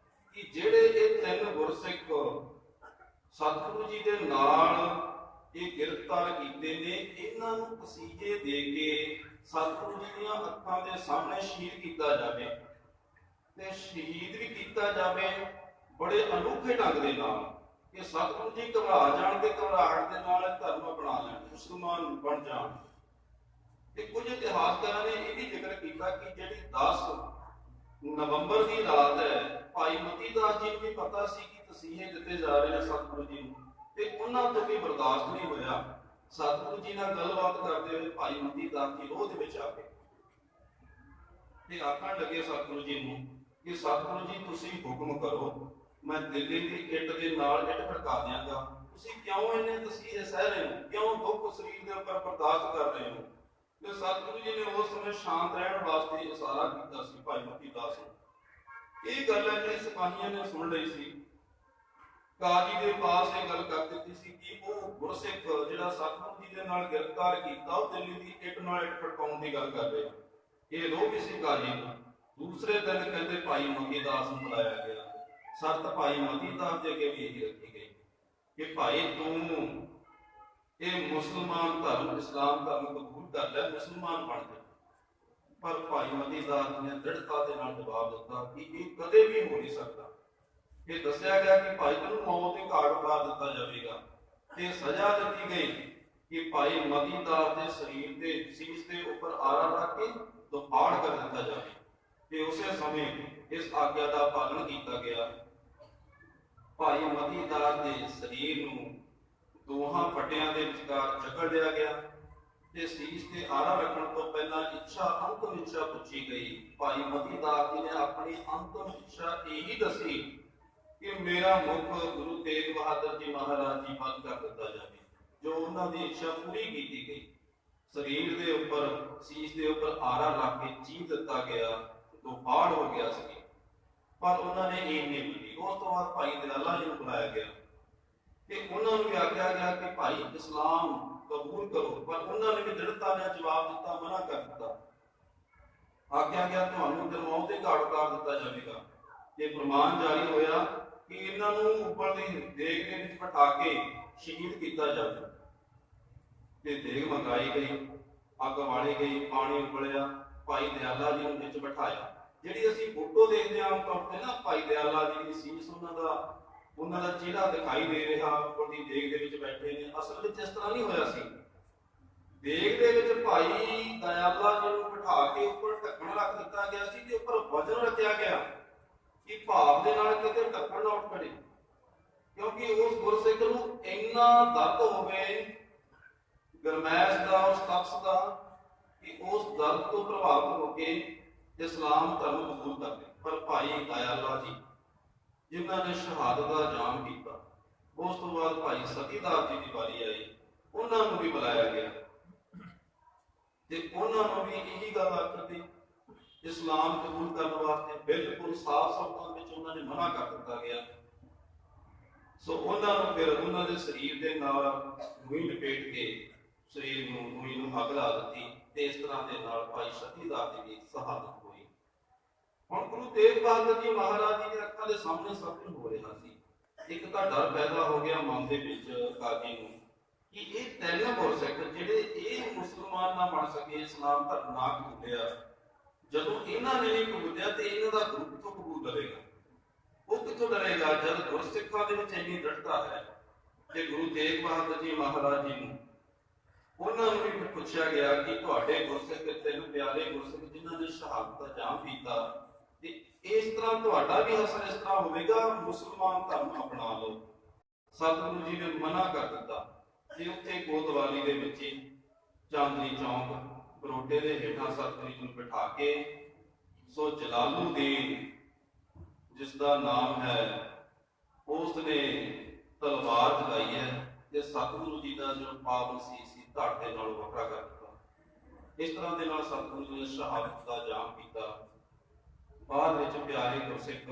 ਕਿ ਜਿਹੜੇ ਇਹ 3 ਗੁਰਸਿੱਖ ਸਤਿਗੁਰੂ ਜੀ ਦੇ ਨਾਲ ਇਹ ਗ੍ਰਿਫਤਾਰ ਕੀਤੇ ਨੇ, ਇਹਨਾਂ ਨੂੰ ਤਸੀਹੇ ਦੇ ਕੇ ਸਤਿਗੁਰੂ ਜੀ ਦੀਆਂ ਅੱਖਾਂ ਦੇ ਸਾਹਮਣੇ ਸ਼ਹੀਦ ਕੀਤਾ ਜਾਵੇ। ਤੇ ਸ਼ਹੀਦ ਵੀ ਕੀਤਾ ਜਾਵੇ ਬੜੇ ਅਨੋਖੇ ਢੰਗ ਦੇ ਨਾਲ ਕਿ ਸਤਿਗੁਰੂ ਜੀ ਘਬਰਾ ਜਾਣ ਤੇ ਘਬਰਾਹਟ ਦੇ ਨਾਲ ਧਰਮ ਅਪਣਾ ਲੈਣ, ਮੁਸਲਮਾਨ ਬਣ ਜਾਣ। ਤੇ ਕੁਝ ਇਤਿਹਾਸਕਾਰਾਂ ਨੇ ਇਹ ਵੀ ਜ਼ਿਕਰ ਕੀਤਾ ਕਿ ਜਿਹੜੀ 10 ਨਵੰਬਰ ਦੀ ਰਾਤ ਹੈ, ਭਾਈ ਮਤੀ ਦਾਸ ਜੀ ਨੂੰ ਵੀ ਪਤਾ ਸੀ ਕਿ ਤਸੀਹੇ ਦਿੱਤੇ ਜਾ ਰਹੇ ਨੇ ਸਤਿਗੁਰੂ ਜੀ ਨੂੰ, ਤੇ ਉਹਨਾਂ ਤੋਂ ਵੀ ਬਰਦਾਸ਼ਤ ਨਹੀਂ ਹੋਇਆ। ਸਤਿਗੁਰੂ ਜੀ ਨਾਲ ਗੱਲਬਾਤ ਕਰਦੇ ਹੋਏ ਭਾਈ ਮਤੀ ਦਾਸ ਜੀ ਰੋਹ ਦੇ ਵਿੱਚ ਆ ਗਏ ਤੇ ਆਖਣ ਲੱਗੇ ਸਤਿਗੁਰੂ ਜੀ ਨੂੰ ਕਿ ਸਤਿਗੁਰੂ ਜੀ ਤੁਸੀਂ ਹੁਕਮ ਕਰੋ, ਮੈਂ ਦਿੱਲੀ ਦੀ ਇੱਟ ਦੇ ਨਾਲ ਇੱਟ ਖੜਕਾ ਦਿਆਂਗਾ। ਤੁਸੀਂ ਕਿਉਂ ਇੰਨੇ ਤਸੀਹੇ ਸਹਿ ਰਹੇ ਹੋ, ਕਿਉਂ ਦੁੱਖ ਸਰੀਰ ਦੇ ਉੱਪਰ ਬਰਦਾਸ਼ਤ ਕਰ ਰਹੇ ਹੋ? ਤੇ ਸਤਿਗੁਰੂ ਜੀ ਨੇ ਉਸ ਸਮੇਂ ਸ਼ਾਂਤ ਰਹਿਣ ਵਾਸਤੇ ਇਸ਼ਾਰਾ ਕੀਤਾ ਸੀ ਭਾਈ ਮਤੀ ਦਾਸ ਨੂੰ। ਇਹ ਗੱਲ ਹੈ ਜਿਹੜੀ ਸਿਪਾਹੀਆਂ ਨੇ ਸੁਣ ਲਈ ਸੀ। ਕਾਜੀ ਦੇ ਪਾਸ ਇਹ ਗੱਲ ਕਰ ਦਿੱਤੀ ਸੀ ਕਿ ਉਹ ਗੁਰਸਿੱਖ ਜਿਹੜਾ ਸਤਿਗੁਰੂ ਜੀ ਦੇ ਨਾਲ ਗ੍ਰਿਫਤਾਰ ਕੀਤਾ, ਉਹ ਦਿੱਲੀ ਦੀ ਇੱਟ ਨਾਲ ਇੱਟ ਖੜਕਾਉਣ ਦੀ ਗੱਲ ਕਰ ਰਿਹਾ। ਇਹ ਰੋਹ ਵੀ ਸੀ ਕਾਜੀ ਨੂੰ। ਦੂਸਰੇ ਦਿਨ ਕਹਿੰਦੇ ਭਾਈ ਮਤੀ ਦਾਸ ਨੂੰ ਬੁਲਾਇਆ ਗਿਆ। ਸ਼ਰਤ ਭਾਈ ਮਤੀ ਦਾਸ ਦੇ ਅੱਗੇ ਵੀ ਇਹੀ ਰੱਖੀ ਗਈ ਕਿ ਭਾਈ ਤੂੰ ਇਹ ਮੁਸਲਮਾਨ ਧਰਮ, ਇਸਲਾਮ ਧਰਮ ਕਬੂਲ ਕਰ ਲੈ, ਮੁਸਲਮਾਨ ਬਣ ਜਾ। ਪਰ ਭਾਈ ਮਤੀ ਦਾਸ ਨੇ ਦ੍ਰਿੜਤਾ ਦੇ ਨਾਲ ਜਵਾਬ ਦਿੱਤਾ ਕਿ ਇਹ ਕਦੇ ਵੀ ਹੋ ਨਹੀਂ ਸਕਦਾ। ਇਹ ਦੱਸਿਆ ਗਿਆ ਕਿ ਭਾਈ ਤੈਨੂੰ ਮੌਤ ਦੇ ਘਾਟ ਉਤਾਰ ਦਿੱਤਾ ਜਾਵੇਗਾ। ਤੇ ਸਜ਼ਾ ਦਿੱਤੀ ਗਈ ਕਿ ਭਾਈ ਮਤੀ ਦਾਸ ਦੇ ਸਰੀਰ ਦੇ ਸੀਸ ਦੇ ਉੱਪਰ ਆਰਾ ਰੱਖ ਕੇ ਦੁਫਾੜ ਕਰ ਦਿੱਤਾ ਜਾਵੇ। ਤੇ ਉਸੇ ਸਮੇਂ ਇਸ ਆਗਿਆ ਦਾ ਪਾਲਣ ਕੀਤਾ ਗਿਆ। ਭਾਈ ਮਤੀ ਦਾਸ ਦੇ ਸਰੀਰ ਨੂੰ ਦੋਹਾਂ ਪੱਟਿਆਂ ਦੇ ਵਿਚਕਾਰ ਜਕੜ ਲਿਆ ਗਿਆ ਤੇ ਸੀਸ ਤੇ ਆਰਾ ਰੱਖਣ ਤੋਂ ਪਹਿਲਾਂ ਅੰਤਮ ਇੱਛਾ ਪੁੱਛੀ ਗਈ। ਭਾਈ ਮਤੀ ਦਾਸ ਜੀ ਨੇ ਆਪਣੀ ਅੰਤਮ ਇੱਛਾ ਇਹੀ ਦੱਸੀ ਕਿ ਮੇਰਾ ਮੁਖ ਗੁਰੂ ਤੇਗ ਬਹਾਦਰ ਜੀ ਮਹਾਰਾਜ ਜੀ ਵੱਲ ਕਰ ਦਿੱਤਾ ਜਾਵੇ। ਜੋ ਉਹਨਾਂ ਦੀ ਇੱਛਾ ਪੂਰੀ ਕੀਤੀ ਗਈ। ਸਰੀਰ ਦੇ ਉੱਪਰ, ਸੀਸ ਦੇ ਉੱਪਰ ਆਰਾ ਰੱਖ ਕੇ ਚੀਰ ਦਿੱਤਾ ਗਿਆ, ਤੋਂ ਬਾੜ ਹੋ ਗਿਆ ਸੀ, ਪਰ ਉਹਨਾਂ ਨੇ ਇਹ ਨਹੀਂ ਮੰਨੀ। ਉਸ ਤੋਂ ਬਾਅਦ ਭਾਈ ਦਇਆਲਾ ਜੀ ਨੂੰ ਬੁਲਾਇਆ ਗਿਆ ਤੇ ਉਹਨਾਂ ਨੂੰ ਵੀ ਆਖਿਆ ਗਿਆ ਕਿ ਭਾਈ ਇਸਲਾਮ ਕਬੂਲ ਕਰੋ, ਪਰ ਉਹਨਾਂ ਨੇ ਵੀ ਦ੍ਰਿੜਤਾ ਨਾਲ ਜਵਾਬ ਦਿੱਤਾ, ਮਨਾ ਕਰ ਦਿੱਤਾ। ਆਖਿਆ ਗਿਆ ਤੁਹਾਨੂੰ ਦਰਮਾਉ ਤੇ ਘਾਟ ਉਤਾਰ ਦਿੱਤਾ ਜਾਵੇਗਾ। ਤੇ ਫਰਮਾਨ ਜਾਰੀ ਹੋਇਆ ਕਿ ਇਹਨਾਂ ਨੂੰ ਉੱਪਰਲੀ ਦੇਗ ਦੇ ਵਿੱਚ ਬਿਠਾ ਕੇ ਸ਼ਹੀਦ ਕੀਤਾ ਜਾਵੇ। ਤੇ ਦੇਗ ਮੰਗਾਈ ਗਈ, ਅੱਗ ਵਾਲੀ ਗਈ, ਪਾਣੀ ਉਬਲਿਆ, ਭਾਈ ਦਇਆਲਾ ਜੀ ਨੂੰ ਵਿੱਚ ਬਿਠਾਇਆ। ਜਿਹੜੀ ਅਸੀਂ ਫੋਟੋ ਦੇਖਦੇ ਹਾਂ ਆਮ ਤੌਰ ਤੇ ਨਾ, ਭਾਈ ਦਇਆਲਾ ਜੀ ਦੀ ਸੀਸ, ਉਹਨਾਂ ਦਾ ਚਿਹਰਾ ਦਿਖਾਈ ਦੇ ਰਿਹਾ, ਉੱਪਰਲੀ ਦੇਗ ਦੇ ਵਿੱਚ ਬੈਠੇ ਨੇ। ਅਸਲ ਵਿੱਚ ਇਸ ਤਰ੍ਹਾਂ ਨਹੀਂ ਹੋਇਆ ਸੀ। ਦੇਗ ਦੇ ਵਿੱਚ ਭਾਈ ਦਇਆਲਾ ਜੀ ਨੂੰ ਬਿਠਾ ਕੇ ਉੱਪਰ ਢੱਕਣ ਰੱਖ ਦਿੱਤਾ ਗਿਆ ਸੀ ਤੇ ਉੱਪਰ ਵਜਨ ਰੱਖਿਆ ਗਿਆ ਕਿ ਭਾਵ ਦੇ ਨਾਲ ਕਿਤੇ ਢੱਕਣ ਨਾ ਉੱਠ ਪੜੇ, ਕਿਉਂਕਿ ਉਸ ਗੁਰਸਿੱਖ ਨੂੰ ਇੰਨਾ ਦਰਦ ਹੋਵੇ ਗਰਮੈਸ਼ ਦਾ, ਉਸ ਤਪਸ਼ ਦਾ, ਕਿ ਉਸ ਦਰਦ ਤੋਂ ਪ੍ਰਭਾਵਿਤ ਹੋ ਕੇ ਇਸਲਾਮ ਧਰਮ ਕਬੂਲ ਕਰ ਲਿਆ। ਪਰ ਭਾਈ ਦਇਆਲਾ ਜੀ ਜਿਨ੍ਹਾਂ ਨੇ ਸ਼ਹਾਦਤ ਦਾ ਜਾਮ ਕੀਤਾ, ਉਸ ਤੋਂ ਬਾਅਦ ਭਾਈ ਸਤੀਦਾਸ ਜੀ ਦੀ ਵਾਰੀ ਆਈ, ਉਹਨਾਂ ਨੂੰ ਵੀ ਬੁਲਾਇਆ ਗਿਆ ਤੇ ਉਹਨਾਂ ਨੂੰ ਵੀ ਇਹੀ ਗੱਲ ਆਖੀ, ਇਸਲਾਮ ਕਬੂਲ ਕਰਨ ਵਾਸਤੇ ਬਿਲਕੁਲ ਸਾਫ਼ ਸ਼ਬਦਾਂ ਵਿੱਚ ਉਹਨਾਂ ਨੇ ਮਨਾ ਕਰ ਦਿੱਤਾ ਗਿਆ। ਸੋ ਉਹਨਾਂ ਨੂੰ ਫਿਰ ਉਹਨਾਂ ਦੇ ਸਰੀਰ ਦੇ ਨਾਲ ਰੂਈ ਲਪੇਟ ਕੇ ਸਰੀਰ ਨੂੰ, ਰੂਈ ਨੂੰ ਅੱਗ ਲਾ ਦਿੱਤੀ ਤੇ ਇਸ ਤਰ੍ਹਾਂ ਦੇ ਨਾਲ ਭਾਈ ਸਤੀਦਾਸ ਜੀ ਦੀ ਸ਼ਹਾਦਤ ਹੋਈ। ਹੁਣ ਗੁਰੂ ਤੇਗ ਬਹਾਦਰ ਜੀ ਮਹਾਰਾਜ ਜੀ ਦੇ ਅੱਖਾਂ ਦੇ ਸਾਹਮਣੇ ਸਭ ਕੁਝ ਹੋ ਰਿਹਾ ਸੀ। ਇੱਕ ਤਾਂ ਡਰ ਪੈਦਾ ਹੋ ਗਿਆ ਮਨ ਦੇ ਵਿੱਚ ਕਾਜੀ ਨੂੰ ਕਿ ਇਹ ਤਿੰਨ ਗੁਰਸਿੱਖ ਜਿਹੜੇ ਇਹ ਮੁਸਲਮਾਨ ਨਾ ਬਣ ਸਕੇ, ਇਸਲਾਮ ਧਰਮ ਨਾ ਕਬੂਲਿਆ, ਜਦੋਂ ਇਹਨਾਂ ਨੇ ਨਹੀਂ ਕਬੂਲਿਆ ਤੇ ਇਹਨਾਂ ਦਾ ਗੁਰੂ ਕਿੱਥੋਂ ਕਬੂਲ ਕਰੇਗਾ? ਉਹ ਕਿੱਥੋਂ ਡਰੇਗਾ ਜਦ ਗੁਰਸਿੱਖਾਂ ਦੇ ਵਿੱਚ ਇੰਨੀ ਦ੍ਰਿੜਤਾ ਹੈ। ਤੇ ਗੁਰੂ ਤੇਗ ਬਹਾਦਰ ਜੀ ਮਹਾਰਾਜ ਜੀ ਨੂੰ ਉਹਨਾਂ ਨੂੰ ਵੀ ਪੁੱਛਿਆ ਗਿਆ ਕਿ ਤੁਹਾਡੇ ਗੁਰਸਿੱਖ, ਤਿੰਨ ਪਿਆਰੇ ਗੁਰਸਿੱਖ ਜਿਨ੍ਹਾਂ ਨੇ ਸ਼ਹਾਦਤ ਦਾ ਜਾਮ ਪੀਤਾ, ਤੇ ਇਸ ਤਰ੍ਹਾਂ ਤੁਹਾਡਾ ਵੀ ਅਸਰ ਇਸ ਤਰ੍ਹਾਂ ਹੋਵੇਗਾ, ਮੁਸਲਮਾਨ ਧਰਮ ਅਪਣਾ ਲਓ। ਸਤਿਗੁਰੂ ਜੀ ਨੇ ਮਨਾ ਕਰ ਦਿੱਤਾ ਤੇ ਉੱਥੇ ਕੋਤਵਾਲੀ ਦੇ ਵਿੱਚ ਚਾਂਦਨੀ ਚੌਂਕ ਬਰੋਟੇ ਦੇ ਹੇਠਾਂ ਸਤਿਗੁਰੂ ਜੀ ਨੂੰ ਬਿਠਾ ਕੇ, ਸੋ ਜਲਾਲੂਦੀਨ ਜਿਸ ਦਾ ਨਾਮ ਹੈ, ਉਸ ਨੇ ਤਲਵਾਰ ਚਲਾਈ ਹੈ ਤੇ ਸਤਿਗੁਰੂ ਜੀ ਦਾ ਜੋ ਪਾਵਨ ਸੀਸ ਸੀ ਧੜ ਦੇ ਨਾਲ ਵੱਖਰਾ ਕਰ ਦਿੱਤਾ। ਇਸ ਤਰ੍ਹਾਂ ਦੇ ਨਾਲ ਸਤਿਗੁਰੂ ਜੀ ਨੇ ਸ਼ਹਾਦਤ ਦਾ ਜਾਮ ਪੀਤਾ। ਬਾਅਦ ਵਿੱਚ ਪਿਆਰੇ ਗੁਰਸਿੱਖ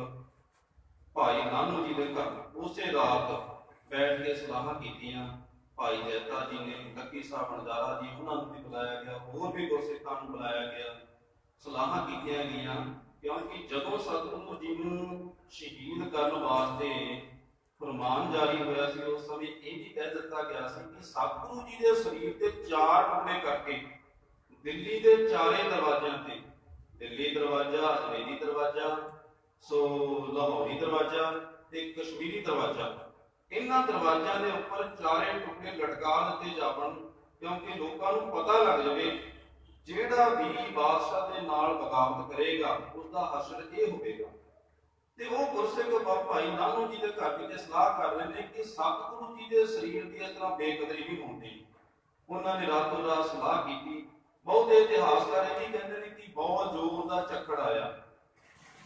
ਭਾਈ ਨਾਨੂ ਜੀ ਦੇ ਘਰ ਉਸੇ ਰਾਤ ਬੈਠ ਕੇ ਸਲਾਹਾਂ ਕੀਤੀਆਂ। ਭਾਈ ਜੈਤਾ ਜੀ ਨੇ, ਲੱਕੀ ਸਾਹਿਬ ਬੰਜਾਰਾ ਜੀ, ਉਹਨਾਂ ਨੂੰ ਵੀ ਬੁਲਾਇਆ ਗਿਆ, ਹੋਰ ਵੀ ਗੁਰਸਿੱਖਾਂ ਨੂੰ ਬੁਲਾਇਆ ਗਿਆ, ਸਲਾਹਾਂ ਕੀਤੀਆਂ ਗਈਆਂ। ਕਿਉਂਕਿ ਜਦੋਂ ਸਤਿਗੁਰੂ ਜੀ ਨੂੰ ਸ਼ਹੀਦ ਕਰਨ ਵਾਸਤੇ ਫਰਮਾਨ ਜਾਰੀ ਹੋਇਆ ਸੀ, ਉਸ ਸਮੇਂ ਇਹ ਵੀ ਕਹਿ ਦਿੱਤਾ ਗਿਆ ਸੀ ਕਿ ਸਤਿਗੁਰੂ ਜੀ ਦੇ ਸਰੀਰ ਤੇ 4 ਟੁਕੜੇ ਕਰਕੇ ਦਿੱਲੀ ਦੇ ਚਾਰੇ ਦਰਵਾਜ਼ਿਆਂ ਤੇ, ਦਿੱਲੀ ਦਰਵਾਜ਼ਾ, ਹਵੇਲੀ ਦਰਵਾਜ਼ਾ, ਸੋ ਲਾਹੌਰੀ ਦਰਵਾਜ਼ਾ ਤੇ ਕਸ਼ਮੀਰੀ ਦਰਵਾਜ਼ਾ, ਇਹਨਾਂ ਦਰਵਾਜ਼ਿਆਂ ਦੇ ਉੱਪਰ ਚਾਰੇ ਟੁਕੜੇ ਲਟਕਾ ਦਿੱਤੇ ਜਾਵਣ, ਕਿਉਂਕਿ ਲੋਕਾਂ ਨੂੰ ਪਤਾ ਲੱਗ ਜਾਵੇ ਜਿਹੜਾ ਵੀ ਬਾਦਸ਼ਾਹ ਦੇ ਨਾਲ ਬਗਾਵਤ ਕਰੇਗਾ ਉਸਦਾ ਹਸ਼ਰ ਇਹ ਹੋਵੇਗਾ। ਤੇ ਉਹ ਗੁਰਸਿੱਖ ਭਾਈ ਨਾਨੂ ਜੀ ਦੇ ਘਰ ਵਿੱਚ ਸਲਾਹ ਕਰ ਰਹੇ ਨੇ ਕਿ ਸਤਿਗੁਰੂ ਜੀ ਦੇ ਸਰੀਰ ਦੀ ਇਸ ਤਰ੍ਹਾਂ ਬੇਕਦਰੀ ਨਹੀਂ ਹੁੰਦੀ। ਉਹਨਾਂ ਨੇ ਰਾਤੋਂ ਰਾਤ ਸਲਾਹ ਕੀਤੀ। ਬਹੁਤੇ ਇਤਿਹਾਸਕਾਰ ਇਹ ਵੀ ਕਹਿੰਦੇ ਨੇ ਕਿ ਬਹੁਤ ਜ਼ੋਰ ਦਾ ਝੱਖੜ ਆਇਆ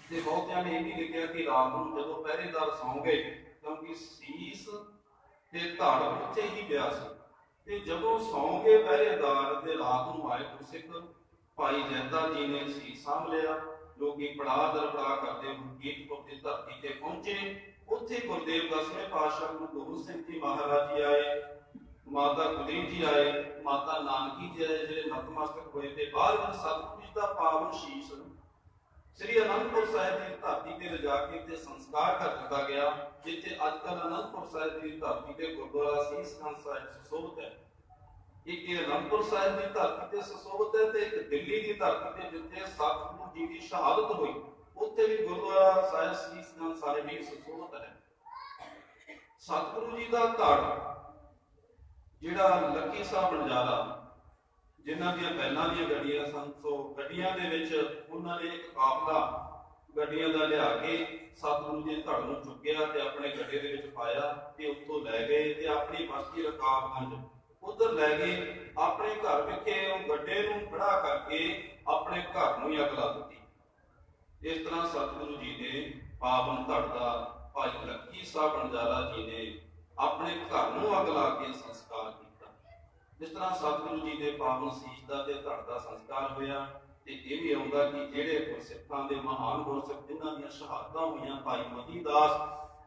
ਤੇ ਬਹੁਤਿਆਂ ਨੇ ਇਹ ਵੀ ਲਿਖਿਆ ਕਿ ਰਾਤ ਨੂੰ ਜਦੋਂ ਪਹਿਰੇਦਾਰ ਸੌਂ ਗਏ, ਕਿਉਂਕਿ ਸੀਸ ਤੇ ਧੜ ਉੱਚੇ ਹੀ ਪਿਆ ਸੀ, ਤੇ ਜਦੋਂ ਸੌਂ ਗਏ ਪਹਿਰੇਦਾਰ ਤੇ ਰਾਤ ਨੂੰ ਆਏ ਗੁਰਸਿੱਖ, ਭਾਈ ਜੈਤਾ ਜੀ ਨੇ ਸੀਸ ਸਾਂਭ ਲਿਆ। ਲੋਕੀ ਪੜਾਅ ਦਰ ਪੜਾਅ ਕਰਦੇ ਗੁਰਕੀਰਤਪੁਰ ਦੀ ਧਰਤੀ ਤੇ ਪਹੁੰਚੇ। ਉੱਥੇ ਗੁਰਦੇਵ 10ਵੇਂ ਪਾਤਸ਼ਾਹ ਗੁਰੂ ਗੋਬਿੰਦ ਸਿੰਘ ਜੀ ਮਹਾਰਾਜ ਜੀ ਆਏ, ਮਾਤਾ ਗੁਜਰੀ ਜੀ ਆਏ, ਮਾਤਾ ਨਾਨਕੀ ਜੀ ਆਏ, ਜਿਹੜੇ ਨਤਮਸਤਕ ਹੋਏ ਤੇ ਬਾਅਦ ਵਿੱਚ ਸਤਿਗੁਰੂ ਜੀ ਦਾ ਪਾਵਨ ਸ਼ੀਸ਼ ਸ੍ਰੀ ਅਨੰਦਪੁਰ ਸਾਹਿਬ ਦੀ ਧਰਤੀ ਤੇ ਲਿਜਾ ਕੇ ਤੇ ਸੰਸਕਾਰ ਕਰ ਦਿੱਤਾ ਗਿਆ, ਜਿੱਥੇ ਅੱਜ ਕੱਲ੍ਹ ਅਨੰਦਪੁਰ ਸਾਹਿਬ ਦੀ ਧਰਤੀ ਤੇ ਗੁਰਦੁਆਰਾ ਸੀਸ ਗੰਜ ਸਾਹਿਬ ਸੁਸ਼ੋਭਿਤ ਹੈ। ਇੱਕ ਅਨੰਦਪੁਰ ਸਾਹਿਬ ਦੀ ਧਰਤੀ ਤੇ ਸੁਸ਼ੋਭਿਤ ਹੈ ਤੇ ਇੱਕ ਦਿੱਲੀ ਦੀ ਧਰਤੀ ਤੇ ਜਿੱਥੇ ਸਤਿਗੁਰੂ ਜੀ ਦੀ ਸ਼ਹਾਦਤ ਹੋਈ, ਉੱਥੇ ਵੀ ਗੁਰਦੁਆਰਾ ਸਾਹਿਬ ਸੀਸ ਗੰਜ ਸਾਹਿਬ ਵੀ ਸੁਸ਼ੋਭਿਤ ਹੈ। ਸਤਿਗੁਰੂ ਜੀ ਦਾ ਧੜ ਜਿਹੜਾ ਲੱਕੀ ਸਾਹਿਬ ਬੰਜਾਰਾ, ਜਿਨ੍ਹਾਂ ਦੀਆਂ ਪਹਿਲਾਂ ਦੀਆਂ ਗੱਡੀਆਂ ਸਨ, ਸੋ ਗੱਡੀਆਂ ਦੇ ਵਿੱਚ ਉਹਨਾਂ ਨੇ ਇੱਕ ਕਾਫਲਾ ਗੱਡੀਆਂ ਦਾ ਲਿਆ ਕੇ ਸਤਿਗੁਰੂ ਜੀ ਦੇ ਧੜ ਨੂੰ ਚੁੱਕਿਆ ਤੇ ਆਪਣੇ ਗੱਡੇ ਦੇ ਵਿੱਚ ਪਾਇਆ ਤੇ ਉੱਥੋਂ ਲੈ ਗਏ ਤੇ ਆਪਣੀ ਬਸਤੀ ਰਕਾਬਗੰਜ ਉਧਰ ਲੈ ਗਏ। ਆਪਣੇ ਘਰ ਵਿਖੇ ਉਹ ਗੱਡੇ ਨੂੰ ਖੜਾ ਕਰਕੇ ਆਪਣੇ ਘਰ ਨੂੰ ਹੀ ਅੱਗ ਲਾ ਦਿੱਤੀ। ਇਸ ਤਰ੍ਹਾਂ ਸਤਿਗੁਰੂ ਜੀ ਦੇ ਪਾਵਨ ਧੜ ਦਾ ਭਾਈ ਲੱਕੀ ਸਾਹਿਬ ਬੰਜਾਰਾ ਜੀ ਨੇ ਆਪਣੇ ਘਰ ਨੂੰ ਅੱਗ ਲਾ ਕੇ ਸੰਸਕਾਰ ਕੀਤਾ। ਜਿਸ ਤਰ੍ਹਾਂ ਸਤਿਗੁਰੂ ਜੀ ਦੇ ਪਾਵਨ ਸੀਸ ਦਾ ਤੇ ਧੜ ਦਾ ਸੰਸਕਾਰ ਹੋਇਆ, ਤੇ ਇਹ ਵੀ ਆਉਂਦਾ ਕਿ ਜਿਹੜੇ ਗੁਰਸਿੱਖਾਂ ਦੇ ਮਹਾਨ ਗੁਰਸਿੱਖ ਜਿਨ੍ਹਾਂ ਦੀਆਂ ਸ਼ਹਾਦਤਾਂ ਹੋਈਆਂ, ਭਾਈ ਮਤੀ ਦਾਸ,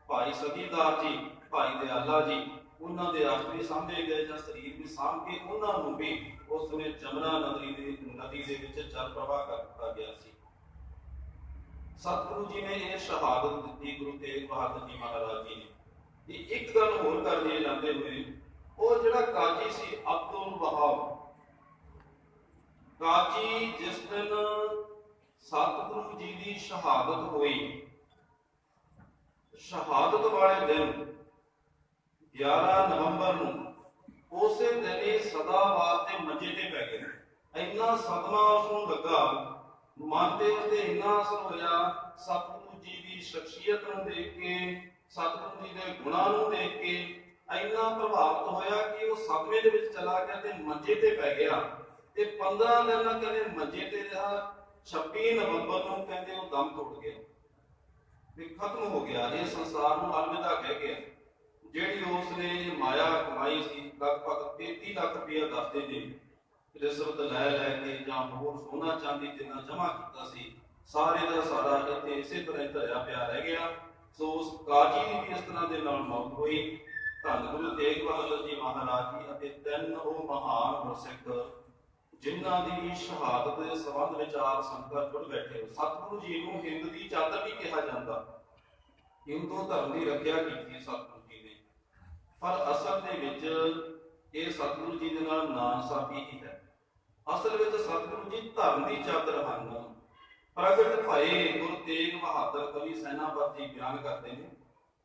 ਭਾਈ ਸਤੀਦਾਸ ਜੀ, ਭਾਈ ਦਿਆਲਾ ਜੀ, ਉਹਨਾਂ ਦੇ ਅਸਥ ਵੀ ਸਾਂਭੇ ਗਏ ਜਾਂ ਸਰੀਰ ਵੀ ਸਾਂਭ ਕੇ ਉਹਨਾਂ ਨੂੰ ਵੀ ਉਸ ਸਮੇਂ ਜਮਨਾ ਨਦੀ ਦੇ ਵਿੱਚ ਜਲ ਪ੍ਰਵਾਹ ਕਰ ਦਿੱਤਾ ਗਿਆ ਸੀ। ਸਤਿਗੁਰੂ ਜੀ ਨੇ ਇਹ ਸ਼ਹਾਦਤ ਦਿੱਤੀ ਗੁਰੂ ਤੇਗ ਬਹਾਦਰ ਜੀ ਮਹਾਰਾਜ ਜੀ ਨੇ। ਤੇ ਇੱਕ ਗੱਲ ਹੋਰ ਕਰਨੀ ਜਾਂਦੇ ਹੋਏ, ਉਹ ਜਿਹੜਾ ਕਾਜੀ ਸੀ ਅਬਦੁਲ ਵਹਾਬ ਕਾਜੀ, ਜਿਸ ਦਿਨ ਸਤਿਗੁਰੂ ਜੀ ਦੀ ਸ਼ਹਾਦਤ ਹੋਈ, ਸ਼ਹਾਦਤ ਵਾਲੇ ਦਿਨ 11 ਨਵੰਬਰ ਨੂੰ ਉਸੇ ਦਿਨ ਹੀ ਸਦਾ ਵਾਸਤੇ ਮੰਜੇ ਤੇ ਪੈ ਗਏ। ਇੰਨਾ ਸਦਮਾ ਉਸ ਨੂੰ ਲੱਗਾ, ਮਨ ਦੇ ਉੱਤੇ ਇੰਨਾ ਅਸਰ ਹੋਇਆ ਸਤਿਗੁਰੂ ਜੀ ਦੀ ਸ਼ਖਸੀਅਤ ਨੂੰ ਦੇਖ ਕੇ, ਸਤਿਗੁਰੂ ਜੀ ਦੇ ਗੁਣਾਂ ਨੂੰ ਦੇਖ ਕੇ ਇੰਨਾ ਪ੍ਰਭਾਵਿਤ ਹੋਇਆ ਕਿ ਉਹ ਸਦਮੇ ਦੇ ਵਿੱਚ ਚਲਾ ਗਿਆ ਤੇ ਮੰਜੇ ਤੇ ਪੈ ਗਿਆ। ਤੇ 15 ਦਿਨ ਕਹਿੰਦੇ ਮੰਜੇ ਤੇ ਰਿਹਾ। 26 ਨਵੰਬਰ ਨੂੰ ਕਹਿੰਦੇ ਉਹ ਦਮ ਟੁੱਟ ਗਿਆ, ਵੀ ਖਤਮ ਹੋ ਗਿਆ, ਇਹ ਸੰਸਾਰ ਨੂੰ ਅਲਵਿਦਾ ਕਹਿ ਗਿਆ। ਜਿਹੜੀ ਉਸ ਨੇ ਮਾਇਆ ਕਮਾਈ ਸੀ, ਲਗਭਗ 33 ਲੱਖ ਰੁਪਇਆ ਦੱਸਦੇ ਨੇ, ਰਿਸ਼ਵਤ ਲੈ ਲੈ ਕੇ ਜਾਂ ਹੋਰ ਸੋਨਾ ਚਾਂਦੀ ਜਿੰਨਾ ਜਮਾ ਕੀਤਾ ਸੀ, ਸਾਰੇ ਦਾ ਸਾਰਾ ਇੱਥੇ ਇਸੇ ਤਰ੍ਹਾਂ ਧਰਿਆ ਪਿਆ ਰਹਿ ਗਿਆ। ਸੋ ਉਸ ਕਾਜੀ ਦੀ ਵੀ ਇਸ ਤਰ੍ਹਾਂ ਦੇ ਨਾਲ ਮੌਤ ਹੋਈ। ਧੰਨ ਗੁਰੂ ਤੇਗ ਬਹਾਦਰ ਜੀ ਮਹਾਰਾਜ ਜੀ ਅਤੇ 3 ਉਹ ਮਹਾਨ ਗੁਰਸਿੱਖ ਜਿਨ੍ਹਾਂ ਦੀ ਸ਼ਹਾਦਤ ਦੇ ਸੰਬੰਧ ਵਿੱਚ ਆਪ ਸੰਗਤਾਂ ਜੁੜ ਬੈਠੇ। ਸਤਿਗੁਰੂ ਜੀ ਨੂੰ ਹਿੰਦ ਦੀ ਚਾਦਰ ਵੀ ਕਿਹਾ ਜਾਂਦਾ, ਹਿੰਦੂ ਧਰਮ ਦੀ ਰੱਖਿਆ ਕੀਤੀ ਸਤਿਗੁਰੂ ਜੀ ਨੇ, ਪਰ ਅਸਲ ਦੇ ਵਿੱਚ ਇਹ ਸਤਿਗੁਰੂ ਜੀ ਦੇ ਨਾਲ ਨਾਇਨਸਾਫੀ ਹੀ ਹੈ। ਅਸਲ ਵਿੱਚ ਸਤਿਗੁਰੂ ਜੀ ਧਰਮ ਦੀ ਚਾਦਰ ਹਨ। ਪ੍ਰਗਟ ਭਏ ਗੁਰੂ ਤੇਗ ਬਹਾਦਰ, ਕਵੀ ਸੈਨਾਪਤੀ ਬਿਆਨ ਕਰਦੇ ਨੇ,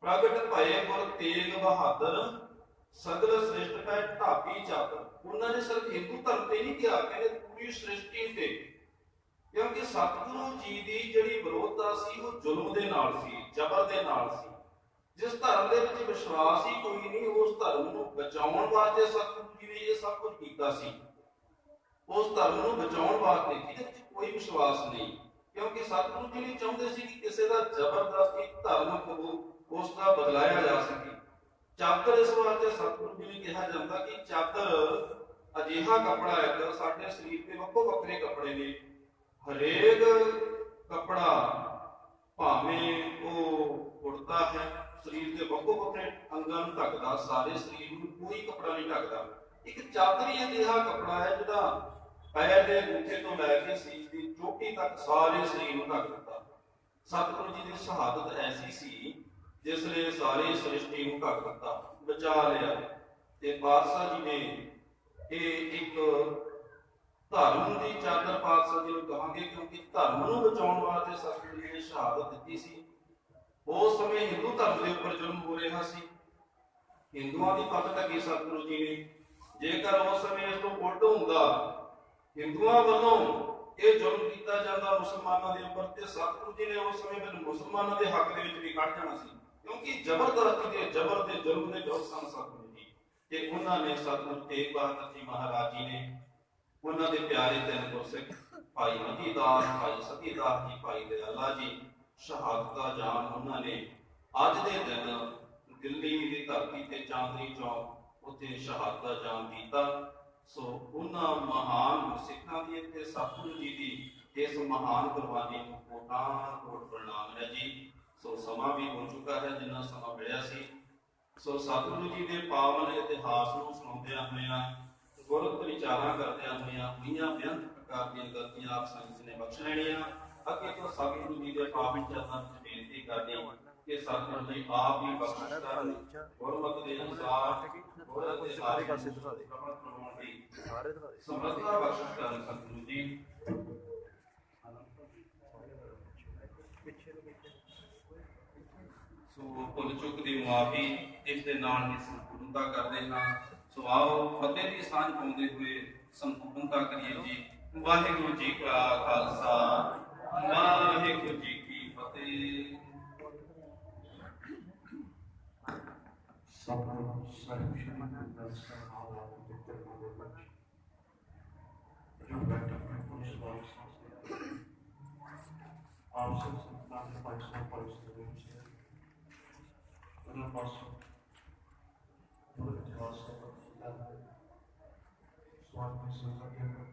ਪ੍ਰਗਟ ਭਏ ਗੁਰੂ ਤੇਗ ਬਹਾਦਰ ਸਗਲ ਸ੍ਰਿਸ਼ਟ ਪੈ ਢਾਬੀ ਚਾਦਰ। ਉਹਨਾਂ ਨੇ ਸਿਰਫ ਹਿੰਦੂ ਧਰਮ ਤੇ ਨਹੀਂ ਕਿਹਾ, ਕਹਿੰਦੇ ਪੂਰੀ ਸ੍ਰਿਸ਼ਟੀ ਤੇ, ਕਿਉਂਕਿ ਸਤਿਗੁਰੂ ਜੀ ਦੀ ਜਿਹੜੀ ਵਿਰੋਧਤਾ ਸੀ ਉਹ ਜ਼ੁਲਮ ਦੇ ਨਾਲ ਸੀ, ਜ਼ਬਰ ਦੇ ਨਾਲ ਸੀ। ਜਿਸ ਧਰਮ ਦੇ ਵਿੱਚ ਵਿਸ਼ਵਾਸ ਹੀ ਕੋਈ ਨਹੀਂ, ਉਸ ਧਰਮ ਨੂੰ ਬਚਾਉਣ ਵਾਸਤੇ ਸਤਿਗੁਰੂ ਜੀ ਨੇ ਇਹ ਸਭ ਕੁਝ ਕੀਤਾ ਸੀ। ਉਸ ਧਰਮ ਨੂੰ ਬਚਾਉਣ ਵਾਸਤੇ ਜਿਹਦੇ ਵਿੱਚ ਕੋਈ ਵਿਸ਼ਵਾਸ ਨਹੀਂ, ਕਿਉਂਕਿ ਸਤਿਗੁਰੂ ਜੀ ਨਹੀਂ ਚਾਹੁੰਦੇ ਸੀ ਕਿ ਕਿਸੇ ਦਾ ਜ਼ਬਰਦਸਤੀ ਧਰਮ ਉਸ ਦਾ ਬਦਲਾਇਆ ਜਾ ਸਕੇ। ਚਾਦਰ ਇਸ ਵਾਸਤੇ ਸਤਿਗੁਰੂ ਜੀ ਨੂੰ ਕਿਹਾ ਜਾਂਦਾ ਕਿ ਚਾਦਰ ਅਜਿਹਾ ਕੱਪੜਾ ਹੈ, ਸਾਡੇ ਸਰੀਰ ਦੇ ਵੱਖੋ ਵੱਖਰੇ ਕੱਪੜੇ ਨੇ, ਹਰੇਕ ਕੱਪੜਾ ਭਾਵੇਂ ਉਹ ਕੁੜਤਾ ਹੈ, ਸਰੀਰ ਦੇ ਵੱਖੋ ਵੱਖਰੇ ਅੰਗਾਂ ਨੂੰ ਢੱਕਦਾ, ਸਾਰੇ ਸਰੀਰ ਨੂੰ ਕੋਈ ਕੱਪੜਾ ਨਹੀਂ ਢੱਕਦਾ। ਇੱਕ ਚਾਦਰ ਹੀ ਅਜਿਹਾ ਕੱਪੜਾ ਹੈ ਜਿਹੜਾ ਪੈਰ ਦੇ ਅੰਗੂਠੇ ਤੋਂ ਲੈ ਕੇ ਸੀਸ ਦੀ ਚੋਟੀ ਤੱਕ ਸਾਰੇ ਸਰੀਰ ਨੂੰ ਢੱਕ ਦਿੱਤਾ। ਸਤਿਗੁਰੂ ਜੀ ਦੀ ਸ਼ਹਾਦਤ ਐਸੀ ਸੀ ਜਿਸ ਨੇ ਸਾਰੀ ਸ੍ਰਿਸ਼ਟੀ ਨੂੰ ਢੱਕ ਦਿੱਤਾ, ਬਚਾ ਲਿਆ। ਤੇ ਪਾਤਸ਼ਾਹ ਜੀ ਨੇ ਇਹ ਇੱਕ ਧਰਮ ਦੀ ਚਾਦਰ ਪਾਤਸ਼ਾਹ ਜੀ ਨੂੰ ਕਹਾਂਗੇ, ਕਿਉਂਕਿ ਧਰਮ ਨੂੰ ਬਚਾਉਣ ਵਾਸਤੇ ਸਤਿਗੁਰੂ ਜੀ ਨੇ ਸ਼ਹਾਦਤ ਦਿੱਤੀ ਸੀ। ਉਸ ਸਮੇਂ ਹਿੰਦੂ ਧਰਮ ਦੇ ਉੱਪਰ ਜ਼ੁਲਮ ਹੋ ਰਿਹਾ ਸੀ, ਹਿੰਦੂਆਂ ਦੀ ਪੱਗ ਢੱਕੀ ਸਤਿਗੁਰੂ ਜੀ ਨੇ। ਜੇਕਰ ਉਸ ਸਮੇਂ ਇਸ ਤੋਂ ਉਲਟ ਹੁੰਦਾ, ਹਿੰਦੂਆਂ ਵੱਲੋਂ ਇਹ ਜ਼ੁਲਮ ਕੀਤਾ ਜਾਂਦਾ ਮੁਸਲਮਾਨਾਂ ਦੇ ਉੱਪਰ, ਤੇ ਸਤਿਗੁਰੂ ਜੀ ਨੇ ਉਸ ਸਮੇਂ ਵਿੱਚ ਮੁਸਲਮਾਨਾਂ ਦੇ ਹੱਕ ਦੇ ਵਿੱਚ ਵੀ ਖੜ ਜਾਣਾ ਸੀ, ਕਿਉਂਕਿ ਜ਼ਬਰਦਸਤੀ ਦੇ ਜ਼ਬਰ ਦੇ ਜ਼ੁਲਮ ਦੇ ਵਿਰੁੱਧ ਸਨ ਸਤਿਗੁਰੂ ਜੀ। ਤੇ ਉਹਨਾਂ ਨੇ ਸਤਿਗੁਰੂ ਤੇਗ ਬਹਾਦਰ ਜੀ ਮਹਾਰਾਜ ਜੀ ਨੇ ਉਹਨਾਂ ਦੇ ਪਿਆਰੇ 3 ਗੁਰਸਿੱਖ ਭਾਈ ਮਤੀ ਦਾਸ, ਭਾਈ ਸਤੀਦਾਸ ਜੀ, ਭਾਈ ਦਿਆਲਾ ਜੀ, ਸ਼ਹਾਦਤ ਦਾ ਜਾਮ ਉਹਨਾਂ ਨੇ ਅੱਜ ਦੇ ਦਿਨ ਦਿੱਲੀ ਦੀ ਧਰਤੀ ਤੇ ਚਾਂਦਨੀ ਚੌਕ ਉੱਥੇ ਸ਼ਹਾਦਤ ਦਾ ਜਾਮ ਕੀਤਾ। ਸੋ ਉਹਨਾਂ ਮਹਾਨ ਗੁਰਸਿੱਖਾਂ ਦੀ ਤੇ ਸਤਿਗੁਰੂ ਜੀ ਦੀ ਇਸ ਮਹਾਨ ਕੁਰਬਾਨੀ ਨੂੰ ਕੋਟਾਂ ਕੋਟ ਪ੍ਰਣਾਮ ਹੈ ਜੀ। ਸੋ ਸਮਾਂ ਵੀ ਹੋ ਚੁੱਕਾ ਹੈ ਜਿੰਨਾ ਸਮਾਂ ਮਿਲਿਆ ਸੀ। ਸੋ ਸਤਿਗੁਰੂ ਜੀ ਦੇ ਪਾਵਨ ਇਤਿਹਾਸ ਨੂੰ ਸੁਣਾਉਂਦਿਆਂ ਹੋਇਆਂ, ਗੁਰਤ ਵਿਚਾਰਾਂ ਕਰਦਿਆਂ ਹੋਇਆਂ ਹੋਈਆਂ ਬੇਅੰਤ ਪ੍ਰਕਾਰ ਦੀਆਂ ਗਲਤੀਆਂ ਆਪ ਸੰਗਤ ਨੇ ਬਖਸ਼ ਲੈਣੀਆਂ। ਅੱਗੇ ਤੋਂ ਸਤਿਗੁਰੂ ਜੀ ਦੇ ਪਾਵਨ ਚਰਨਾਂ ਵਿੱਚ ਬੇਨਤੀ ਕਰਨੀ ਕਿ ਸਤਿਗੁਰੂ ਜੀ ਆਪ ਹੀ ਬਖਸ਼ਿਸ਼ ਕਰਨ, ਗੁਰਮਤਿ ਦੇ ਅਨੁਸਾਰ ਗੁਰਤ ਦੇ ਸਾਰੇ ਪਾਸੇ ਦਿਖਾ ਦੇ ਸਾਰੇ ਦਿਖਾ ਦੇ ਸਮਰੱਥਾ ਬਖਸ਼ਿਸ਼ ਕਰਨ ਸਤਿਗੁਰੂ ਜੀ। ਸੋ ਭੁੱਲ ਚੁੱਕ ਦੀ ਮੁਆਫੀ ਇਸ ਦੇ ਨਾਲ ਹੀ ਸੰਪੂਰਨਤਾ ਕਰਦੇ ਹਾਂ। ਸੋ ਆਓ ਫਤਿਹ ਦੀ ਸਾਂਝ ਪਾਉਂਦੇ ਹੋਏ ਸੰਪੂਰਨਤਾ ਕਰੀਏ ਜੀ। ਵਾਹਿਗੁਰੂ ਜੀ ਕਾ ਖਾਲਸਾ, ਵਾਹਿਗੁਰੂ ਜੀ ਕੀ ਫਤਿਹ। ਸਤਿਗੁਰੂ ਸਾਹਿਬ ਸ਼੍ਰੀ ਗੁਰੂ ਸਾਹਿਬ ਜੋ ਬੈਠਾ ਹੈ ਪੁਲਿਸ ਵਾਲਾ ਆਪ ਸਭ ਸੰਤਾਂ ਦੇ ਭਾਈ ਸਾਹਿਬ ਪਰਿਸਥਿਤੀ ਵਿੱਚ अगला पासों जो इतिहास का पता है स्वाद में संकट है